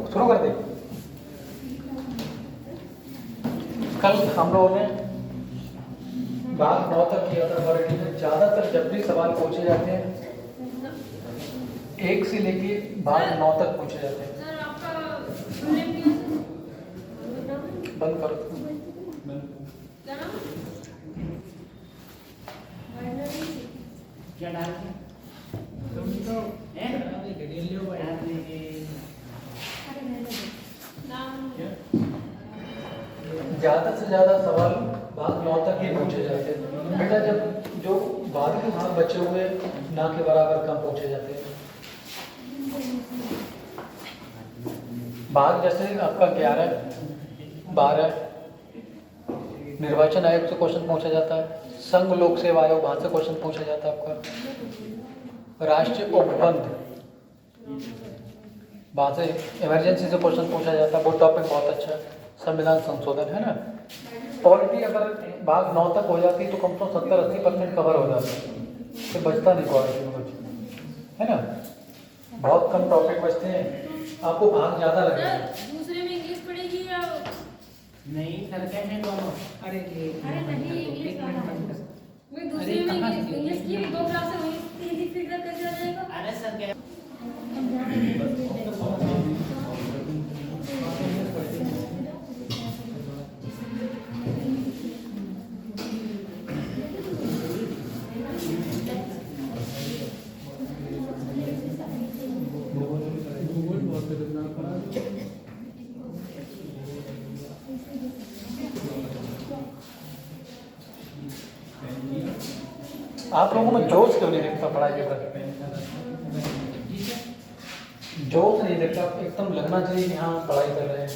शुरू कर दे। कल हम लोगों ने भाग 9 तक किया था। वर्ग में ज़्यादातर जब भी सवाल पूछे जाते हैं 1 से लेके भाग 9 तक पूछे जाते हैं। सर आपका फुल नेम क्या है? बंद करो। क्या नाम? क्या डाल दिया? तुम तो नाम ज़्यादा से ज़्यादा सवाल भाग 9 तक ही पूछे जाते हैं बेटा। जब जो बाद के भाग बचे हुए ना के बराबर कम पूछे जाते हैं। भाग जैसे आपका 11, 12 निर्वाचन आयोग से क्वेश्चन पूछा जाता है। संघ लोक सेवा आयोग वहाँ से क्वेश्चन पूछा जाता है आपका। राष्ट्रीय उपबंध वहाँ से इमरजेंसी से क्वेश्चन पूछा जाता है। वो टॉपिक बहुत अच्छा है। संविधान संशोधन है ना। पॉलिटी अगर भाग 9 तक हो जाती तो कम से कम 70-80% कवर हो जाता है। फिर बचता नहीं पॉलिटी में कुछ, है ना। बहुत कम टॉपिक बचते हैं। आपको भाग ज़्यादा लगेगा। सर दूसरे में इंग्लिश पढ़ेगी या नहीं सर कैसे दोनों? अरे नहीं इंग्लिश मैं दूसरे में इंग्लिश की 2 क्लासें हुई, तीसरी फिर कैसे आ जाएगा? अरे सर क्या आप लोगों में जोश क्यों नहीं दिखता पढ़ाई के प्रति? जोश नहीं दिखता। एकदम लगना चाहिए कि हाँ पढ़ाई कर रहे हैं।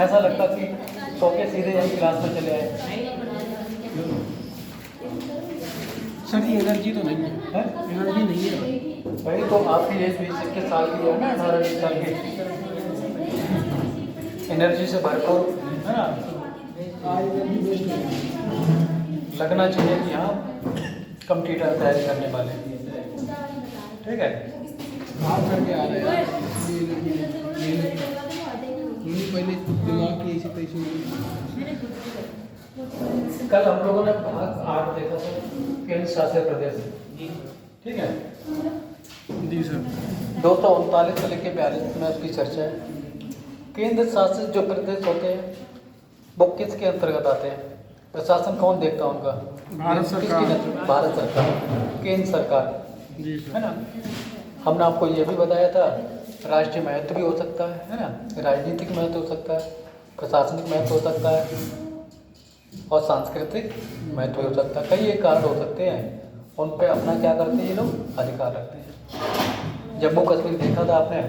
ऐसा लगता कि सो के सीधे यही क्लास में चले आए। सर ये एनर्जी तो नहीं है, एनर्जी नहीं है भाई। तो आपकी एज 20-21 साल की है ना, 18-20 साल की। एनर्जी से भरपूर है ना। लगना चाहिए कि हाँ कंप्यूटर तैयारी करने वाले, ठीक है। आप करके आ रहे हैं ये पहले दिमाग की ऐसी तैसी कल हम लोगों ने भाग 8 देखा था, केंद्र शासित प्रदेश, ठीक है। जी सर। 239 से लेकर 42 में उसकी चर्चा है। केंद्र शासित जो प्रदेश होते हैं वो किसके अंतर्गत आते हैं? प्रशासन कौन देखता है उनका? भारत सरकार। भारत सरकार, केंद्र सरकार, जी है ना। हमने आपको ये भी बताया था राष्ट्रीय महत्व भी हो सकता है ना। राजनीतिक महत्व हो सकता है, प्रशासनिक महत्व हो सकता है और सांस्कृतिक महत्व हो सकता है। कई एक कारण हो सकते हैं, उन पे अपना क्या करते हैं ये लोग? अधिकार रखते हैं। जम्मू कश्मीर देखा था आपने,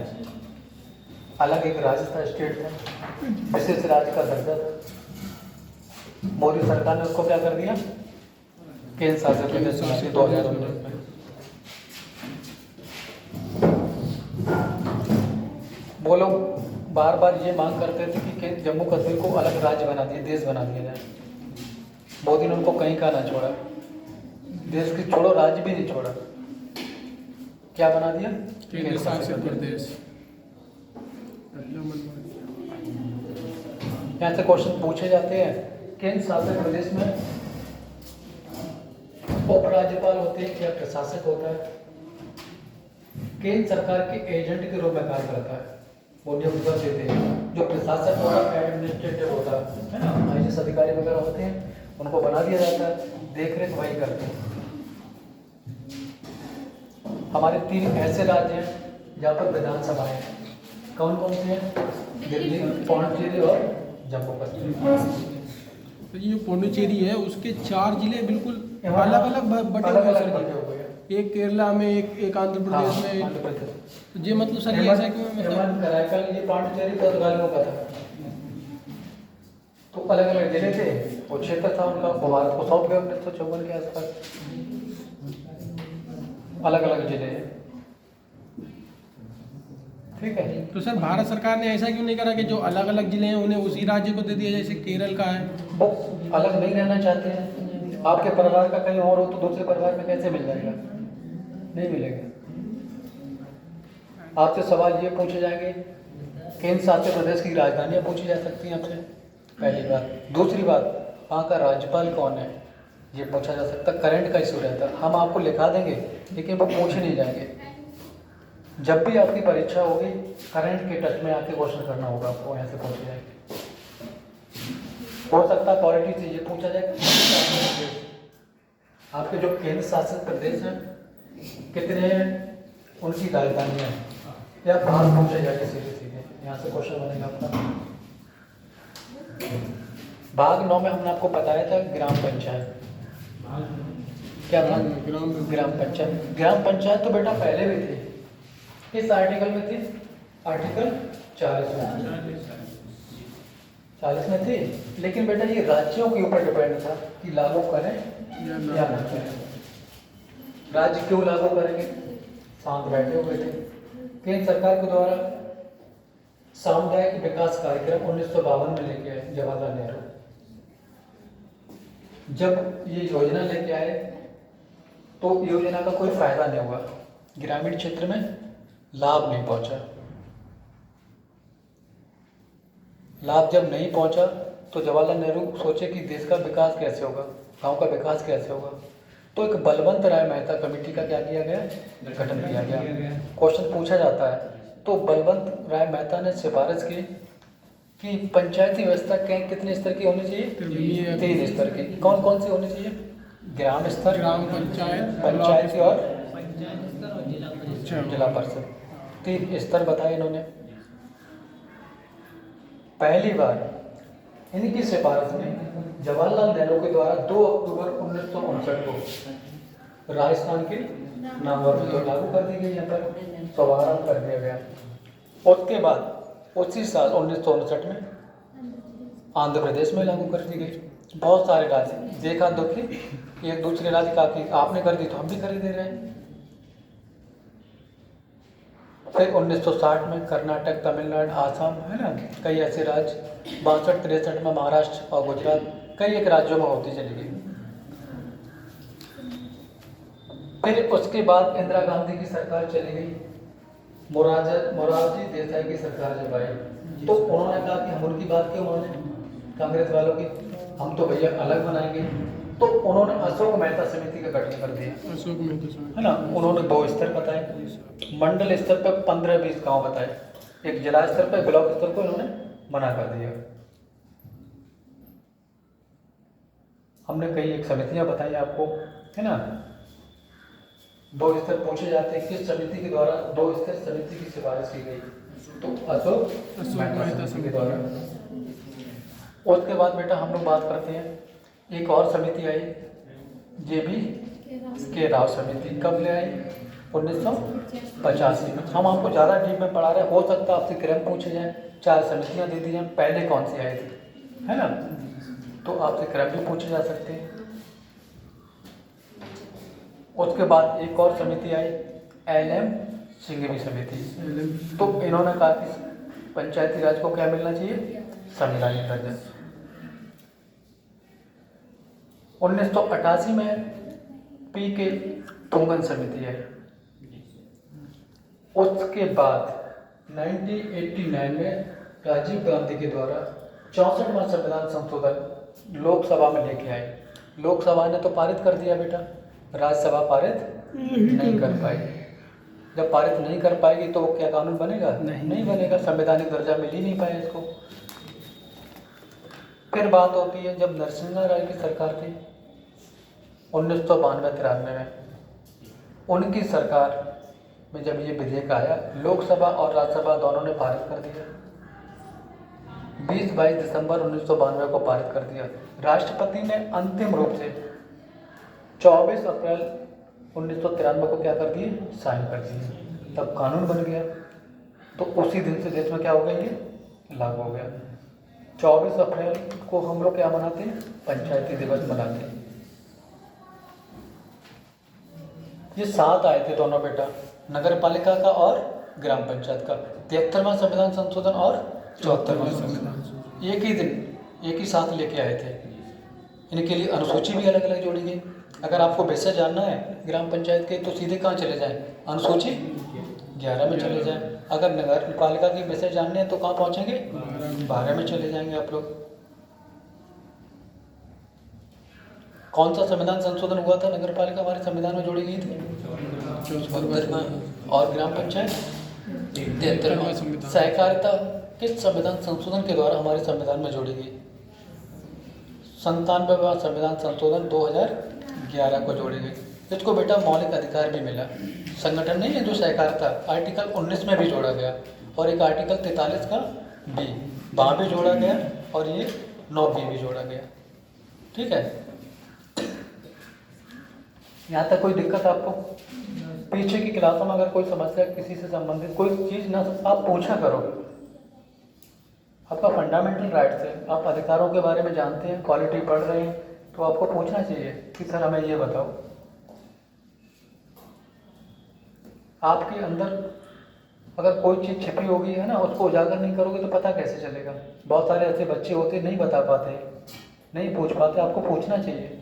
अलग एक राज्य था, स्टेट था, विशेष राज्य का दर्जा था। मोदी सरकार ने उसको क्या कर दिया? केंद्र शासित प्रदेश बना दिया 2019 में। वो लोग बार बार ये मांग करते थे कि जम्मू कश्मीर को अलग राज्य बना दिया, देश बना दिया जाए। मोदी ने उनको कहीं का ना छोड़ा, देश की छोड़ो राज्य भी नहीं छोड़ा। क्या बना दिया? केंद्र शासित प्रदेश। यहाँ से क्वेश्चन पूछे जाते हैं। केंद्र शासित प्रदेश में उपराज्यपाल होते हैं, क्या प्रशासक होता है? केंद्र सरकार के एजेंट के रूप में कार्य करता है। वो नियुक्त कर देते हैं। जो प्रशासक होता है, एडमिनिस्ट्रेटिव होता है ना, IAS अधिकारी वगैरह होते हैं, उनको बना दिया जाता है, देख रेख वही करते हैं। हमारे 3 ऐसे राज्य हैं जहाँ पर विधानसभा है। कौन कौन से हैं? दिल्ली, पौंडीचेरी और जम्मू कश्मीर। तो ये पौंडीचेरी है, उसके 4 जिले बिल्कुल अलग अलग बटे हुए हैं सर। एक केरला में, एक आंध्र प्रदेश में। आंध्र प्रदेश। तो ये मतलब सर ये ऐसा क्यों है? मतलब कराईकल ये पांडिचेरी पुर्तगालियों का था। तो अलग अलग जिले थे, वो क्षेत्र था उनका। वो भारत को सौंप गए 1954 के आसपास। अलग अलग जिले हैं, ठीक है। तो सर भारत सरकार ने ऐसा क्यों नहीं करा कि जो अलग अलग जिले हैं उन्हें उसी राज्य को दे दिया, जैसे केरल का है? वो अलग नहीं रहना चाहते हैं। आपके परिवार का कहीं और हो तो दूसरे परिवार में कैसे मिल जाएगा? नहीं मिलेगा। आपसे सवाल ये पूछे जाएंगे, केंद्र शासित प्रदेश की राजधानियाँ पूछी जा सकती हैं आपसे, पहली बात। दूसरी बात, वहाँ का राज्यपाल कौन है, ये पूछा जा सकता। करंट का इशू रहता है, हम आपको लिखा देंगे लेकिन वो पूछे नहीं जाएंगे। जब भी आपकी परीक्षा होगी, करंट के टच में आके क्वेश्चन करना होगा आपको, यहाँ से पूछे जाएंगे। हो सकता है क्वालिटी से ये पूछा जाए, आपके जो केंद्र शासित प्रदेश हैं कितने हैं, उनकी राजधानियाँ हैं, या बाहर पूछे जाएंगे सीधे सीधे, यहाँ से क्वेश्चन बनेगा आपका। भाग 9 में हमने आपको बताया था ग्राम पंचायत, क्या था? ग्राम पंचायत। ग्राम पंचायत तो बेटा पहले भी थी, इस आर्टिकल में थी, आर्टिकल 40 में थी, लेकिन बेटा ये राज्यों के ऊपर डिपेंड था कि लागू करें या ना करें। राज्य क्यों लागू करेंगे, शांत बैठे हुए थे। केंद्र सरकार के द्वारा सामुदायिक विकास कार्यक्रम 1952 में लेके आए जवाहरलाल नेहरू। जब ये योजना लेके आए तो योजना का कोई फायदा नहीं हुआ, ग्रामीण क्षेत्र में लाभ नहीं पहुंचा। लाभ जब नहीं पहुंचा तो जवाहरलाल नेहरू सोचे कि देश का विकास कैसे होगा, गांव का विकास कैसे होगा। तो एक बलवंत राय मेहता कमेटी का क्या किया गया, गठन किया गया। क्वेश्चन पूछा जाता है तो बलवंत राय मेहता ने सिफारिश की कि पंचायती व्यवस्था कितने स्तर की होनी चाहिए, 3 स्तर की। कौन कौन सी होनी चाहिए, ग्राम स्तर, ग्राम पंचायत, पंचायती और पंचायत स्तर और जिला परिषद। जिला परिषद, 3 स्तर बताए इन्होंने। पहली बार इनकी सिफारिश में जवाहरलाल नेहरू के द्वारा 2 अक्टूबर 1959 को राजस्थान के नागौर में तो लागू कर दी गई, यहाँ पर शुभारंभ कर दिया गया। उसके बाद उसी साल 1959 में आंध्र प्रदेश में लागू कर दी गई। बहुत सारे राज्य देखा दुखी, एक दूसरे राज्य का कि आपने कर दी तो हम भी कर ही दे रहे हैं। फिर 1960 में कर्नाटक, तमिलनाडु, आसाम, है ना, कई ऐसे राज्य, 62-63 में महाराष्ट्र और गुजरात, कई एक राज्यों में होती चली गई। फिर उसके बाद इंदिरा गांधी की सरकार चली गई, मोरारजी देसाई की सरकार जब आई तो उन्होंने कहा कि हम उनकी बात क्यों माने, कांग्रेस वालों की, हम तो भैया अलग बनाएंगे। तो उन्होंने अशोक मेहता समिति का गठन कर दिया, अशोक मेहता, है ना। उन्होंने 2 स्तर बताए, मंडल स्तर पर 15-20 गाँव बताए, एक जिला स्तर पर, ब्लॉक स्तर पर इन्होंने मना कर दिया। हमने कई एक समितियां बताई आपको, है ना। 2 स्तर पूछे जाते हैं, किस समिति के द्वारा 2 स्तर समिति की सिफारिश की गई, तो अशोक मेहता समिति के द्वारा। उसके बाद बेटा हम लोग बात करते हैं, एक और समिति आई, JB के राव समिति। कब ले आई, 1985 में। हम आपको ज़्यादा डीप में पढ़ा रहे हैं, हो सकता है आपसे क्रम पूछे जाए, 4 समितियां दे दी जाए, पहले कौन सी आई थी, है ना, तो आपसे क्रम भी पूछे जा सकते हैं। उसके बाद एक और समिति आई, LM सिंघवी समिति। तो इन्होंने कहा कि पंचायती राज को क्या मिलना चाहिए, संवैधानिक दर्जा। 1988 में PK तुंगन समिति है। उसके बाद 1989 में राजीव गांधी के द्वारा 64वां संविधान संशोधन लोकसभा में लेके आए। लोकसभा ने तो पारित कर दिया बेटा, राज्यसभा पारित नहीं कर पाई। जब पारित नहीं कर पाएगी तो क्या कानून बनेगा, नहीं बनेगा, संवैधानिक दर्जा मिल ही नहीं पाया इसको। फिर बात होती है जब नरसिम्हा राय की सरकार थी 1992-93 में, उनकी सरकार में जब ये विधेयक आया, लोकसभा और राज्यसभा दोनों ने पारित कर दिया। 20-22 दिसंबर 1992 को पारित कर दिया। राष्ट्रपति ने अंतिम रूप से 24 अप्रैल 1993 को क्या कर दिए, साइन कर दिए, तब कानून बन गया। तो उसी दिन से देश में क्या हो गया, ये लागू हो गया। 24 अप्रैल को हम लोग क्या मनाते हैं, पंचायती दिवस मनाते हैं। ये 7 आए थे दोनों बेटा, नगर पालिका का और ग्राम पंचायत का, 73वां संविधान संशोधन और 74वां संविधान, एक ही दिन एक ही साथ लेके आए थे। इनके लिए अनुसूची भी अलग अलग जोड़ी गई। अगर आपको विषय जानना है ग्राम पंचायत के तो सीधे कहाँ चले जाएं, अनुसूची 11 में चले जाएं। अगर नगर पालिका की विषय जानने हैं तो कहाँ पहुँचेंगे? 12 में चले जाएंगे आप लोग। कौन सा संविधान संशोधन हुआ था? नगर पालिका हमारे संविधान में जोड़ी गई थी 74वां, और ग्राम पंचायत 73वां। सहकारिता किस संविधान संशोधन के द्वारा हमारे संविधान में जोड़ी गई? 97वां संविधान संशोधन 2011 को जोड़ी गई। इसको बेटा मौलिक अधिकार भी मिला। संगठन नहीं है जो सहकारिता, आर्टिकल 19 में भी जोड़ा गया, और एक आर्टिकल 43 का बी वहाँ भी जोड़ा गया, और ये 9B भी जोड़ा गया। ठीक है, यहाँ तक कोई दिक्कत आपको? पीछे की क्लासों में अगर कोई समस्या किसी से संबंधित कोई चीज़ ना, आप पूछा करो। आपका फंडामेंटल राइट्स है, आप अधिकारों के बारे में जानते हैं, क्वालिटी पढ़ रहे हैं, तो आपको पूछना चाहिए कि सर हमें ये बताओ। आपके अंदर अगर कोई चीज़ छिपी होगी है ना, उसको उजागर नहीं करोगे तो पता कैसे चलेगा? बहुत सारे ऐसे बच्चे होते नहीं बता पाते, नहीं पूछ पाते। आपको पूछना चाहिए।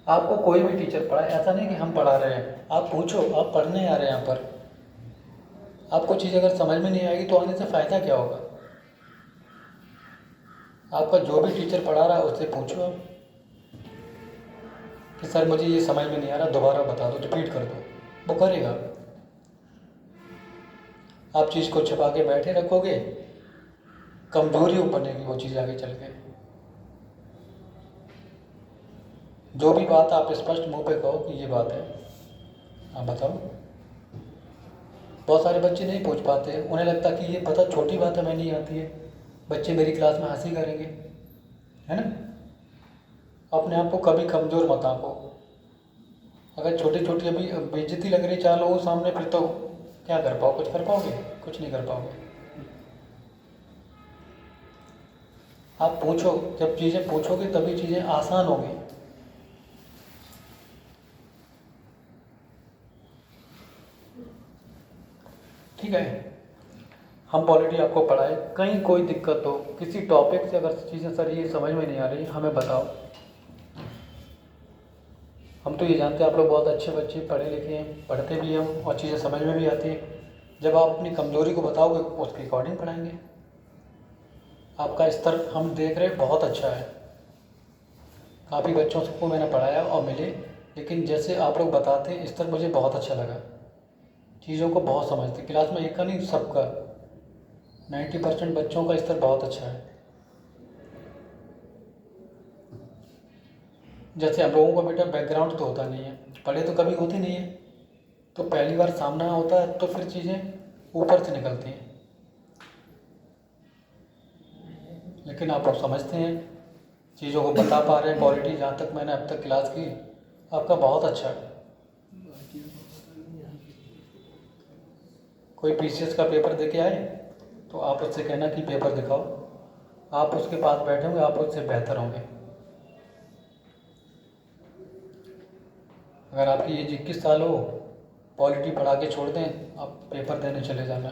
आपको कोई भी टीचर पढ़ाए, ऐसा नहीं कि हम पढ़ा रहे हैं, आप पूछो। आप पढ़ने आ रहे हैं यहाँ पर, आपको चीज़ अगर समझ में नहीं आएगी तो आने से फ़ायदा क्या होगा? आपका जो भी टीचर पढ़ा रहा है उससे पूछो आप कि सर मुझे ये समझ में नहीं आ रहा, दोबारा बता दो, रिपीट कर दो, वो करेगा। आप चीज़ को छिपा के बैठे रखोगे, कमजोरी बनेगी वो चीज़ आगे चल के। जो भी बात आप स्पष्ट मुंह पे कहो कि ये बात है, आप बताओ। बहुत सारे बच्चे नहीं पूछ पाते, उन्हें लगता कि ये पता छोटी बात हमें नहीं आती है, बच्चे मेरी क्लास में हंसी करेंगे, है ना। अपने आप को कभी कमज़ोर मत आंको। अगर छोटी छोटी अभी बेइज्जती लग रही 4 लोगों सामने, फिर तो क्या कर पाओ? कुछ कर पाओगे? कुछ नहीं कर पाओगे। आप पूछो, जब चीज़ें पूछोगे तभी चीज़ें आसान होगी। ठीक है, हम पॉलिटी आपको पढ़ाए, कहीं कोई दिक्कत हो किसी टॉपिक से, अगर चीज़ें सर ये समझ में नहीं आ रही हमें बताओ। हम तो ये जानते हैं आप लोग बहुत अच्छे बच्चे, पढ़े लिखे हैं, पढ़ते भी हम, और चीज़ें समझ में भी आती हैं। जब आप अपनी कमज़ोरी को बताओगे उसके अकॉर्डिंग पढ़ाएंगे। आपका स्तर हम देख रहे हैं बहुत अच्छा है, काफ़ी बच्चों को मैंने पढ़ाया और मिले, लेकिन जैसे आप लोग बताते हैं स्तर मुझे बहुत अच्छा लगा। चीज़ों को बहुत समझते, क्लास में एक का नहीं सबका 90% बच्चों का स्तर बहुत अच्छा है। जैसे हम लोगों को बेटा बैकग्राउंड तो होता नहीं है, पढ़े तो कभी होते नहीं है, तो पहली बार सामना होता है तो फिर चीज़ें ऊपर से निकलती हैं। लेकिन आप लोग समझते हैं, चीज़ों को बता पा रहे हैं। क्वालिटी जहाँ तक मैंने अब तक क्लास की आपका बहुत अच्छा है। कोई पीसीएस का पेपर दे के आए तो आप उससे कहना कि पेपर दिखाओ, आप उसके पास बैठे होंगे, आप उससे बेहतर होंगे। अगर आपकी एज 21 साल हो, पॉलिटी पढ़ा के छोड़ दें, आप पेपर देने चले जाना।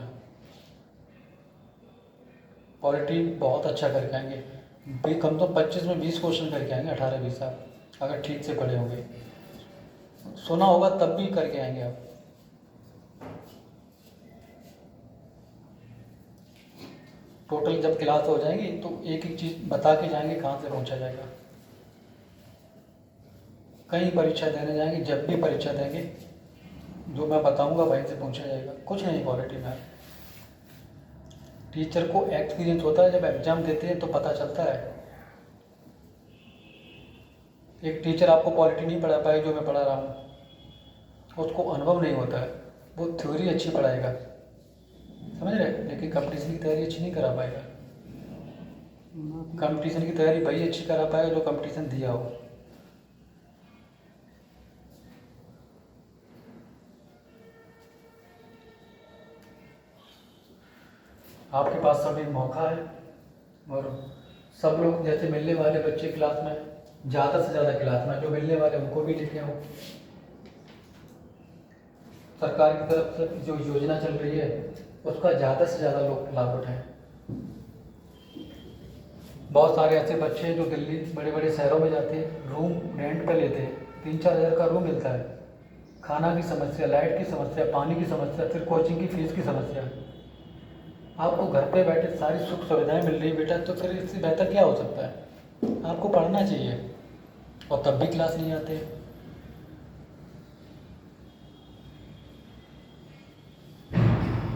पॉलिटी बहुत अच्छा करके आएंगे, भी कम तो 25 में 20 क्वेश्चन करके आएंगे, 18-20 साल अगर ठीक से पढ़े होंगे। सुना होगा तब भी करके आएंगे आप। टोटल जब क्लास हो जाएगी तो एक एक चीज़ बता के जाएंगे कहाँ से पहुँचा जाएगा। कहीं परीक्षा देने जाएंगे, जब भी परीक्षा देंगे जो मैं बताऊंगा वहीं से पूछा जाएगा। कुछ नहीं पॉलिटी में, टीचर को एक्सपीरियंस होता है, जब एग्ज़ाम देते हैं तो पता चलता है। एक टीचर आपको पॉलिटी नहीं पढ़ा पाए जो मैं पढ़ा रहा हूँ, उसको अनुभव नहीं होता है, वो थ्योरी अच्छी पढ़ाएगा, समझ रहे, लेकिन कंपटीशन की तैयारी अच्छी नहीं करा पाएगा। कंपटीशन की तैयारी वही अच्छी करा पाएगा जो कंपटीशन दिया हो। आपके पास सभी मौका है, और सब लोग जैसे मिलने वाले बच्चे क्लास में, ज़्यादा से ज़्यादा क्लास में जो मिलने वाले उनको भी लेके आओ। सरकार की तरफ से जो योजना चल रही है उसका ज़्यादा से ज़्यादा लोग लाभ उठाएं। बहुत सारे ऐसे बच्चे हैं जो दिल्ली बड़े बड़े शहरों में जाते हैं, रूम रेंट पे लेते हैं, 3-4 हज़ार का रूम मिलता है, खाना की समस्या, लाइट की समस्या, पानी की समस्या, फिर कोचिंग की फीस की समस्या। आपको घर पे बैठे सारी सुख सुविधाएं मिल रही बेटा, तो फिर इससे बेहतर क्या हो सकता है। आपको पढ़ना चाहिए और तब भी क्लास नहीं आते।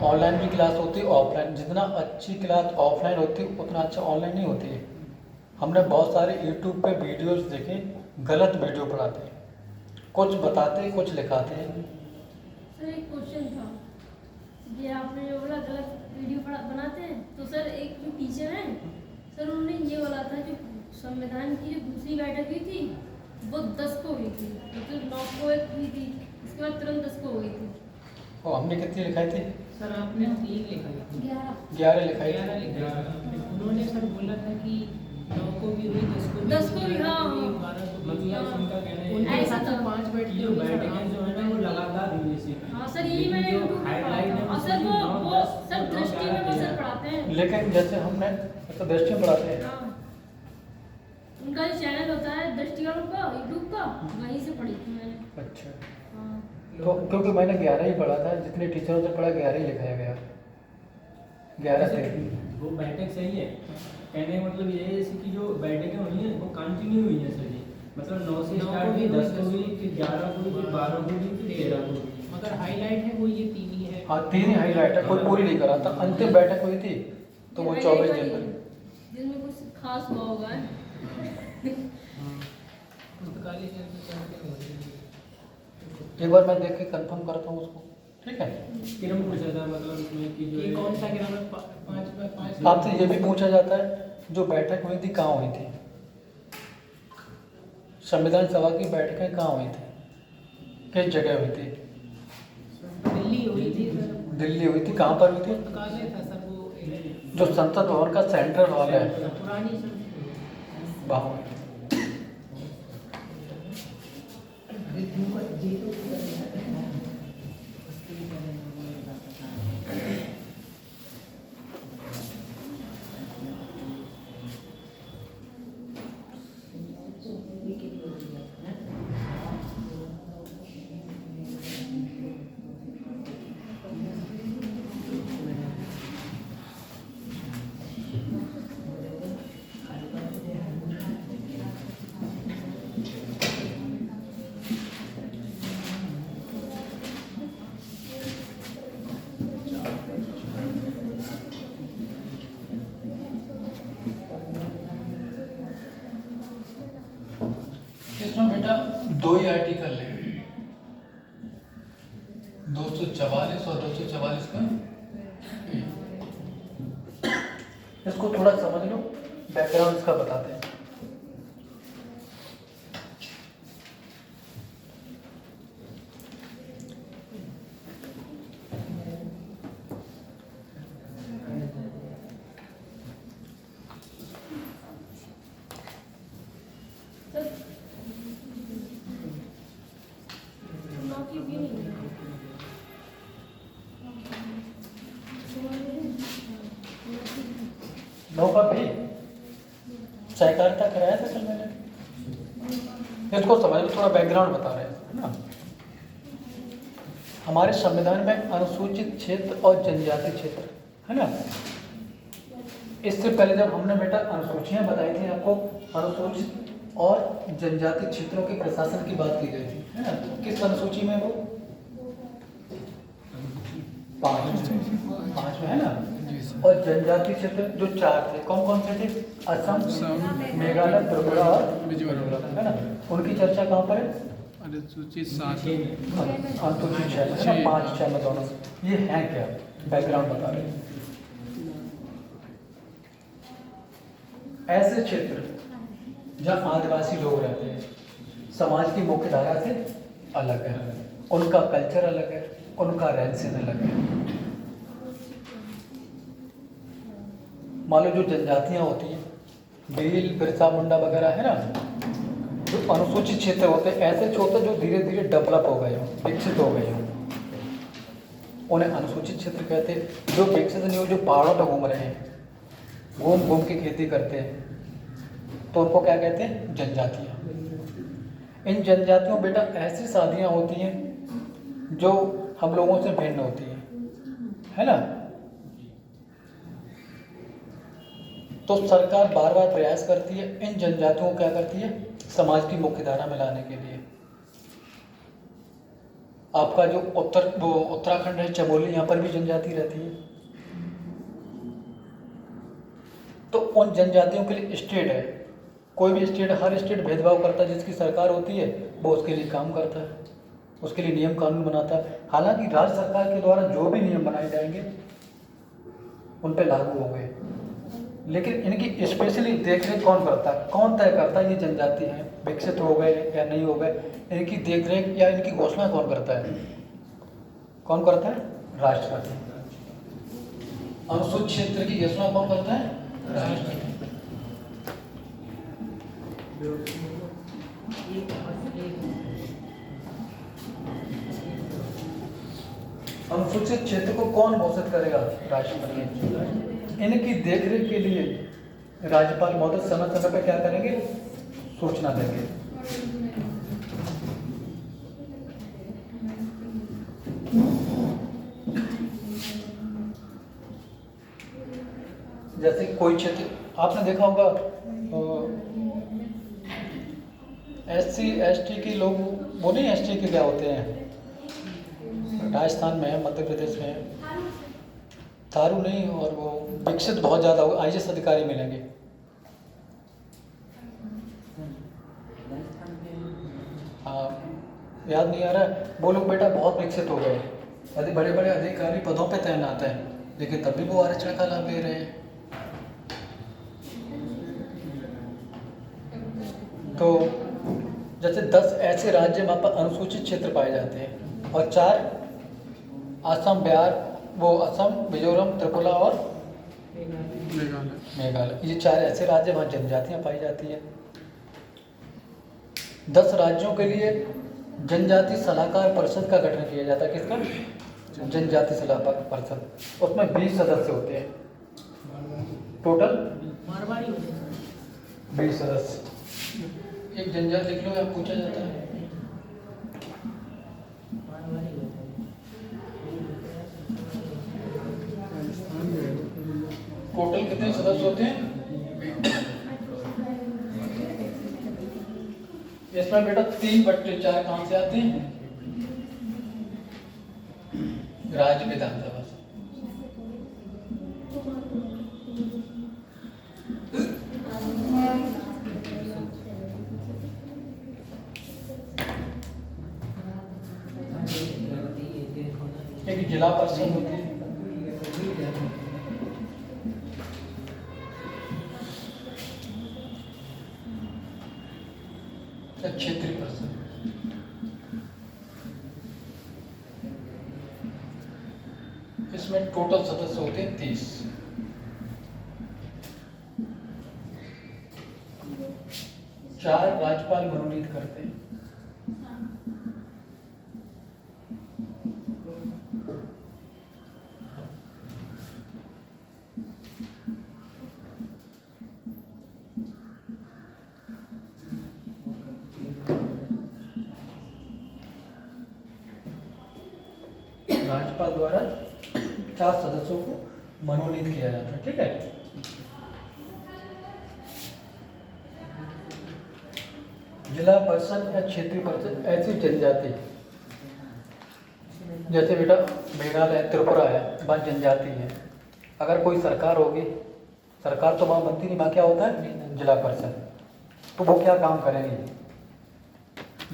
ऑनलाइन भी क्लास होती है, ऑफलाइन। जितना अच्छी क्लास ऑफलाइन होती है उतना अच्छा ऑनलाइन नहीं होती है। हमने बहुत सारे यूट्यूब पे वीडियोस देखे, गलत वीडियो पढ़ाते हैं, कुछ बताते कुछ लिखाते हैं। सर एक क्वेश्चन था, ये आपने जो बोला गलत वीडियो बनाते हैं, तो सर एक जो टीचर हैं सर उन्होंने ये बोला था जो संविधान की जो दूसरी बैठक हुई थी वो 10 को हुई थी, मतलब 9 को एक हुई थी, इसके बाद तुरंत 10 को हुई थी। और हमने कितनी लिखाई थी? सर आपने 3 लिखाई थी। 11 लिखाई थी। 11 लिखाई थी। उन्होंने सर बोला था कि 9 को भी हुई, 10 को भी हुई, हाँ। 12 को भी हुई। मतलब उनका कहना है उनके ऐसा साथ था। 5 बैठ जो बैठकें जो है ना वो लगातार हुई थी। हाँ सर यही मैंने जो यूट्यूब पे पढ़ा हाईलाइट है था। और सर वो सर दृष्टि में वो सर पढ़ाते हैं। लेकिन जैसे हमने तो दृष्टि में पढ़ाते हैं। हाँ। उनका जो चैनल होता है दृष्टि वालों का यूट्यूब का, वहीं से पढ़ी थी मैंने। अच्छा, हाँ। तो क्योंकि मैंने 11 ही पढ़ा था, जितने टीचरों से पढ़ा 11 ही लिखाया गया। 11 थे। वो बैठक सही है, कहने का मतलब ये है जैसे कि जो बैठकें हुई हैं वो कंटिन्यू हुई हैं सर जी। मतलब 9 से 9 स्टार्ट को हुई, भी 10 को हुई, फिर 11 को हुई, फिर 12 को हुई, फिर 13 को हुई। मगर हाईलाइट है वो ये 3 ही है। हाँ 3 ही हाईलाइट है, कोई पूरी नहीं करा था। अंतिम बैठक हुई थी तो वो 24 जनवरी। जिसमें कुछ खास हुआ होगा। पुस्तकालय के अंदर चलते हो रही है। एक बार मैं देख के कंफर्म करता हूँ उसको, ठीक है। किरम पूछा था मतलब उसमें कि जो ये है- कौन सा ग्राम 5 आपसे ये भी पूछा जाता है जो बैठक हुई थी कहाँ हुई थी, संविधान सभा की बैठकें कहाँ हुई थी, किस जगह हुई थी। दिल्ली हुई थी सर। दिल्ली हुई थी, कहाँ पर हुई थी। पुस्तकालय था सर वो जो संसद भवन का सेंट्रल हॉल है पुरानी सर। वहाँ हुई थी। इसमें बेटा 2 ही आर्टिकल है, 244 और 244 का। इसको थोड़ा समझ लो, बैकग्राउंड इसका बताते हैं। सर नौकरी भी नहीं है। नौका भी सहकारिता कराया था कल मैंने। इसको समझ लो, थोड़ा बैकग्राउंड बता रहे हैं, है ना। हमारे संविधान में अनुसूचित क्षेत्र और जनजाति क्षेत्र है ना। इससे पहले जब हमने बेटा अनुसूचियां बताई थी आपको, अनुसूचित और जनजाति क्षेत्रों के प्रशासन की बात की गई थी, है ना। किस अनुसूची में वो 5 में है ना। और जनजाति क्षेत्र जो 4 थे, कौन कौन से थे, असम, मेघालय, त्रिपुरा और मिजोरम, है ना। उनकी चर्चा कहाँ पर है, अनुसूचित 7 अनुसूचित 6 है ना, 5 6 में दोनों। ये हैं क्या, बैकग्राउंड बता रहे हैं। ऐसे क्षेत्र जहाँ आदिवासी लोग रहते हैं, समाज की मुख्य धारा से अलग है, उनका कल्चर अलग है, उनका रहन सहन अलग है। मान लो जो जनजातियाँ होती हैं, भील, बिरसा मुंडा वगैरह है ना, जो अनुसूचित क्षेत्र होते हैं, ऐसे क्षेत्र जो धीरे धीरे डेवलप हो गए हों, विकसित हो गए हों, उन्हें अनुसूचित क्षेत्र कहते हैं। जो विकसित नहीं हो, जो पहाड़ों पर घूम रहे हैं, घूम घूम के खेती करते हैं, तो उनको क्या कहते हैं, जनजातियाँ। इन जनजातियों बेटा ऐसी शादियाँ होती हैं जो हम लोगों से भिन्न होती है ना। तो सरकार बार बार प्रयास करती है इन जनजातियों को क्या करती है, समाज की मुख्य धारा में लाने के लिए। आपका जो उत्तराखंड है, चमोली, यहाँ पर भी जनजाति रहती है। तो उन जनजातियों के लिए स्टेट है, कोई भी स्टेट, हर स्टेट भेदभाव करता है। जिसकी सरकार होती है वो उसके लिए काम करता है, उसके लिए नियम कानून बनाता है। हालांकि राज्य सरकार के द्वारा जो भी नियम बनाए जाएंगे उन पे लागू होंगे, लेकिन इनकी स्पेशली देखरेख कौन करता है, कौन तय करता है ये जनजाति है विकसित हो गए या नहीं हो गए। इनकी देखरेख या इनकी घोषणा कौन करता है, कौन करता है, राष्ट्रपति। अनुसूचित क्षेत्र की घोषणा कौन करता है, राष्ट्रपति। अनुसूचित क्षेत्र को कौन घोषित करेगा, राष्ट्रपति। इनकी देखरेख के लिए राज्यपाल महोदय समय समय पर क्या करेंगे, सूचना देंगे। जैसे कोई क्षेत्र आपने देखा होगा, SC ST के लोग, वो नहीं ST के क्या होते हैं, राजस्थान में है, मध्य प्रदेश में है, थारू नहीं, और वो विकसित बहुत ज़्यादा हो, IAS अधिकारी मिलेंगे। हाँ, याद नहीं आ रहा, वो लोग बेटा बहुत विकसित हो गए, यदि बड़े बड़े अधिकारी पदों पे तैनात हैं, लेकिन तब भी वो आरक्षण का लाभ ले रहे हैं। तो जैसे 10 ऐसे राज्य वहाँ पर अनुसूचित क्षेत्र पाए जाते हैं, और 4 असम, बिहार, वो असम, मिजोरम, त्रिपुरा और मेघालय, ये 4 ऐसे राज्य वहाँ जनजातियाँ पाई जाती हैं। 10 राज्यों के लिए जनजाति सलाहकार परिषद का गठन किया जाता है। किसका, जनजाति सलाहकार परिषद। उसमें 20 सदस्य होते हैं, टोटल मारवाड़ी होते हैं 20 सदस्य। एक जनजाति लिख लो, या पूछा जाता है। मारवाड़ी होते हैं। टोटल कितने सदस्य होते हैं, इसमें बेटा 3/4 कहाँ से आते हैं, राज्य विधानसभा से। एक जिला परिषद होती है, क्षेत्रीय परिषद। इसमें टोटल सदस्य होते हैं 30। चार राज्यपाल मनोनीत करते हैं। राज्यपाल द्वारा 4 सदस्यों को मनोनीत किया जाता है, ठीक है। जिला परिषद या क्षेत्रीय परिषद ऐसी जनजाति, जैसे बेटा मेघालय, त्रिपुरा है, वहाँ जनजाति है। अगर कोई सरकार होगी, सरकार तो वहाँ बनती नहीं, वहाँ क्या होता है, जिला परिषद। तो वो क्या काम करेंगे,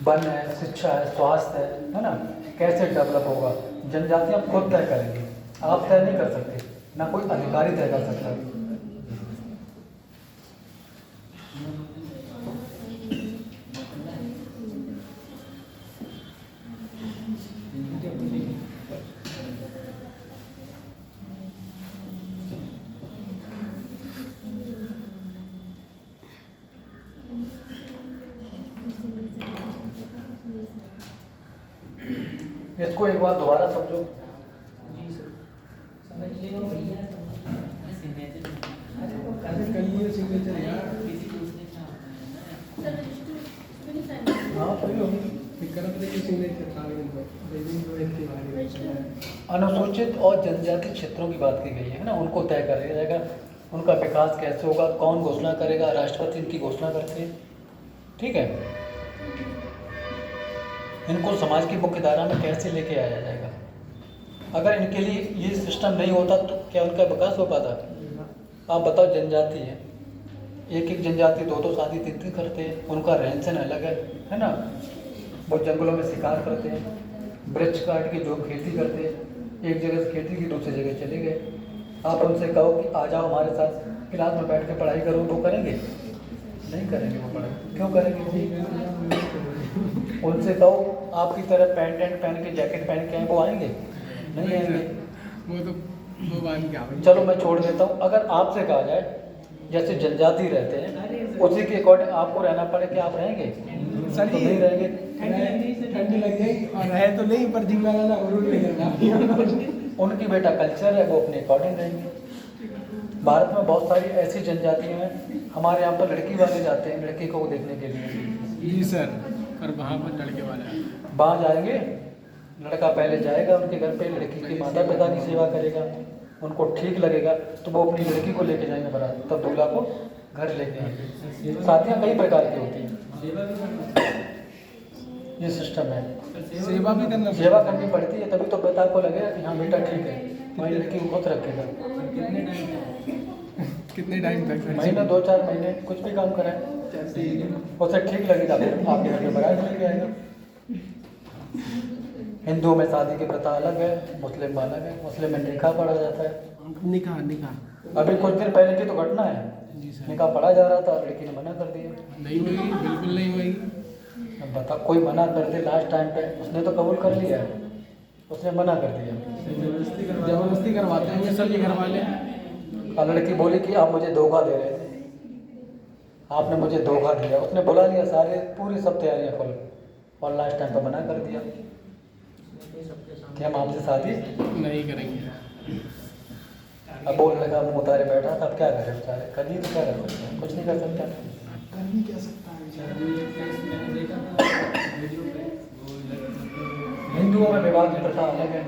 वन है, शिक्षा है, स्वास्थ्य है ना, कैसे डेवलप होगा, जनजातियाँ खुद तय करेंगे, आप तय नहीं कर सकते, ना कोई अधिकारी तय कर सकता है। इसको एक बार दोबारा समझो। जी सर, समझ लेगा भैया। सर, हाँ, सही होगी। अनुसूचित और जनजाति क्षेत्रों की बात की गई है ना, उनको तय कर दिया जाएगा, उनका विकास कैसे होगा, कौन घोषणा करेगा, राष्ट्रपति इनकी घोषणा करते हैं, ठीक है। इनको समाज की मुख्य धारा में कैसे लेके आया जाएगा। अगर इनके लिए ये सिस्टम नहीं होता तो क्या उनका विकास हो पाता। आप बताओ, जनजाति है, एक जनजाति दो शादी तीन करते हैं, उनका रहन सहन अलग है ना। वो जंगलों में शिकार करते हैं, वृक्ष काट के जो खेती करते हैं, एक जगह से खेती की दूसरी जगह चले गए। आप उनसे कहो कि आ जाओ हमारे साथ क्लास में बैठ के पढ़ाई करो, वो करेंगे? नहीं करेंगे वो पढ़ाई। क्यों करेंगे? उनसे कहो आपकी तरह पैंट एंड पहन के जैकेट पहन के आए, वो आएंगे? नहीं आएंगे। वो बात क्या भाई। चलो मैं छोड़ देता हूँ। अगर आपसे कहा जाए जैसे जनजाति रहते हैं उसी के अकॉर्डिंग आपको रहना पड़े, कि आप रहेंगे? सर तो जी, नहीं रहेंगे। ठंडी लग गई और है तो नहीं, पर जिंगा रहना जरूर नहीं करना। उनकी बेटा कल्चर है, वो अपने अकॉर्डिंग रहेंगे। भारत में बहुत सारी ऐसी जनजातियाँ हैं, हमारे यहाँ पर लड़की वाले जाते हैं लड़की को देखने के लिए। जी सर, पर वहाँ पर लड़के वाला वहाँ जाएंगे, लड़का पहले जाएगा उनके घर पे, लड़की के माता पिता की सेवा करेगा, उनको ठीक लगेगा तो वो अपनी लड़की को लेके जाएंगे बारात, तब दूल्हा को घर लेके आएंगे। शादियाँ कई प्रकार की होती हैं, ये सिस्टम है। सेवा भी करना, सेवा करनी पड़ती है, तभी तो पिता को लगेगा कि हाँ बेटा ठीक है, हमारी लड़की को खुद रखेगा। कितने टाइम तक सर? महीने 2-4 महीने कुछ भी काम कराए, उसे ठीक लगेगा फिर आपके घर में बारात लेके आएगा। हिंदुओं में शादी की प्रथा अलग है, मुस्लिम में अलग है। मुस्लिम में निकाह पढ़ा जाता है। निकाह अभी कुछ दिन पहले की तो घटना है, जी सर। निकाह पढ़ा जा रहा था, लड़की ने मना कर दिया। नहीं हुई, बिल्कुल नहीं हुई। अब बता, कोई मना कर दे लास्ट टाइम पे, उसने तो कबूल कर लिया है, उसने मना कर दिया। जबरदस्ती करवाते हैं सर ये घर वाले। और लड़की बोली कि आप मुझे धोखा दे रहे थे, आपने मुझे धोखा दिया। उसने बुला लिया, सारे पूरी सब तैयारियाँ फुल, और लास्ट टाइम पे मना कर दिया कि हम आपसे शादी नहीं करेंगे। अब बोल लगा, मुँह उतारे बैठा था। अब क्या करें बेचारे, कर ही तो क्या कर सकते हैं, कुछ नहीं कर सकते। कर भी क्या सकता है। हिंदुओं में विवाह की प्रथा अलग है,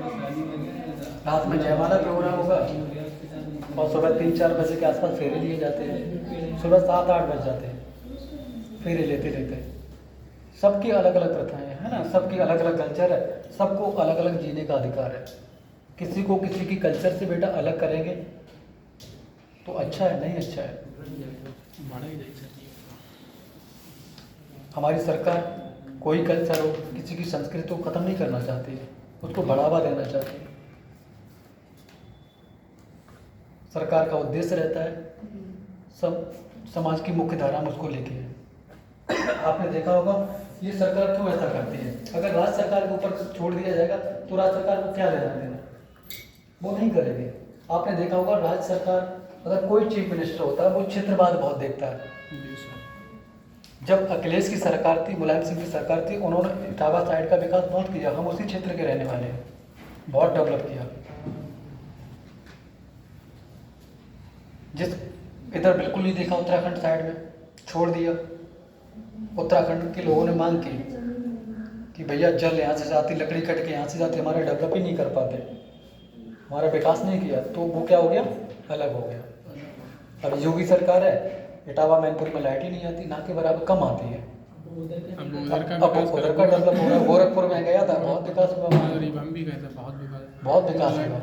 रात में जयमाला प्रोग्राम होगा और सुबह 3-4 बजे के आसपास फेरे लिए जाते हैं, सुबह 7-8 बज जाते हैं फेरे लेते लेते। सबकी अलग अलग प्रथाएं हैं, है ना, सबकी अलग अलग कल्चर है, सबको अलग अलग जीने का अधिकार है। किसी को किसी की कल्चर से बेटा अलग करेंगे तो अच्छा है, नहीं अच्छा है। हमारी सरकार कोई कल्चर हो, किसी की संस्कृति को ख़त्म नहीं करना चाहती है, उसको बढ़ावा देना चाहती है। सरकार का उद्देश्य रहता है सब समाज की मुख्य धारा में उसको लेके है। आपने देखा होगा ये सरकार क्यों ऐसा करती है। अगर राज्य सरकार के ऊपर छोड़ दिया जाएगा तो राज्य सरकार को क्या लेना देना, वो नहीं करेगी। आपने देखा होगा राज्य सरकार अगर कोई चीफ मिनिस्टर होता है वो क्षेत्रवाद बहुत देखता है। जब अखिलेश की सरकार थी, मुलायम सिंह की सरकार थी, उन्होंने इटावा साइड का विकास बहुत किया। हम उसी क्षेत्र के रहने वाले हैं, बहुत डेवलप किया। जिस इधर बिल्कुल नहीं देखा, उत्तराखंड साइड में छोड़ दिया। उत्तराखंड के लोगों ने मांग की कि भैया जल यहाँ से जाती, लकड़ी कट के यहाँ से जाती, हमारा डेवलप ही नहीं कर पाते, हमारा विकास नहीं किया, तो वो क्या हो गया, अलग हो गया। अब योगी सरकार है, इटावा मैनपुर में लाइट ही नहीं आती, ना के बराबर कम आती है। अब उधर का डेवलप हो रहा है। गोरखपुर में गया था, बहुत विकास हुआ, हम भी गए थे, बहुत विकास हुआ।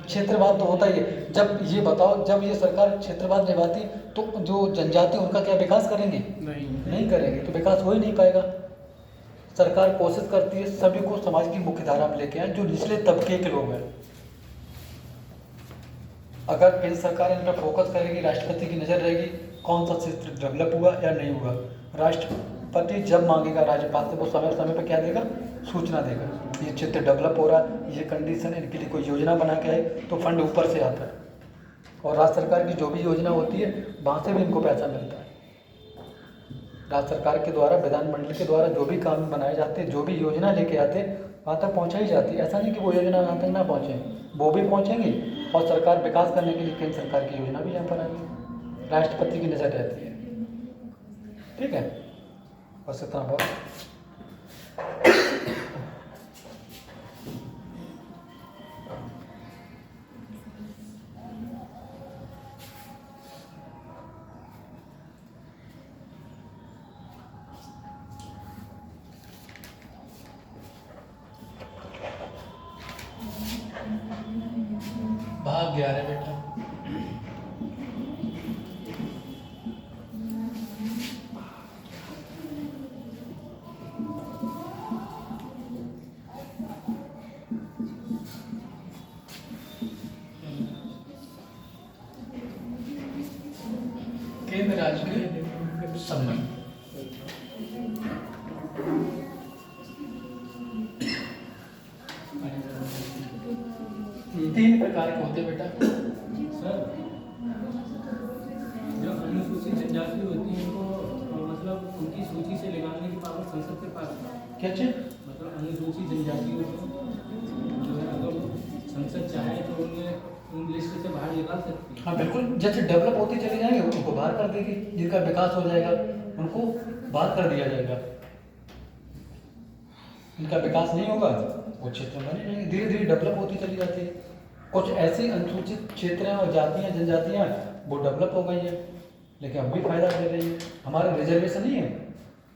क्षेत्रवाद तो होता ही है। जब ये बताओ, जब ये सरकार क्षेत्रवाद निभाती तो जो जनजाति उनका क्या विकास करेंगे, नहीं करेंगे, तो विकास हो ही नहीं पाएगा। सरकार कोशिश करती है सभी को समाज की मुख्य धारा में लेके आए, जो निचले तबके के लोग हैं। अगर केंद्र सरकार इन पर फोकस करेगी, राष्ट्रपति की नज़र रहेगी कौन सा क्षेत्र डेवलप हुआ या नहीं हुआ। राष्ट्रपति जब मांगेगा राज्यपाल से, वो समय समय पर क्या देगा, सूचना देगा, ये क्षेत्र डेवलप हो रहा है, ये कंडीशन, इनके लिए कोई योजना बना के आए तो फंड ऊपर से आता है। और राज्य सरकार की जो भी योजना होती है वहाँ से भी इनको पैसा मिलता है। राज्य सरकार के द्वारा, विधानमंडल के द्वारा जो भी कानून बनाए जाते हैं, जो भी योजना लेके आते वहाँ तक पहुँचाई जाती है। ऐसा नहीं कि वो योजना वहाँ तक ना पहुँचे, वो भी पहुँचेंगी। और सरकार विकास करने के लिए केंद्र सरकार की योजना भी यहाँ पर आएगी, राष्ट्रपति की नज़र रहती है। ठीक है, बस इतना बहुत। भाग 11 बेटा। केंद्र राज्य के संबंध। तीन प्रकार के होते बेटा। सर जो अनुसूचित जनजाति होती है उनको मतलब उनकी सूची से निकालने की पावर संसद के पास है। क्या चीज? मतलब अनुसूचित जनजाति जो है अगर संसद चाहे तो उन्हें उन लिस्ट से बाहर निकाल सकती है। हाँ बिल्कुल, जैसे डेवलप होती चली जाएंगे उनको बाहर कर देगी, जिनका विकास हो जाएगा उनको बाहर कर दिया जाएगा। इनका विकास नहीं होगा वो क्षेत्र में नहीं रहेंगे, धीरे धीरे डेवलप होती चली जाती है। कुछ ऐसी अनुसूचित क्षेत्र हैं और जातियाँ जनजातियाँ वो डेवलप हो गई है लेकिन अब भी फायदा दे रही है। हमारा रिजर्वेशन नहीं है,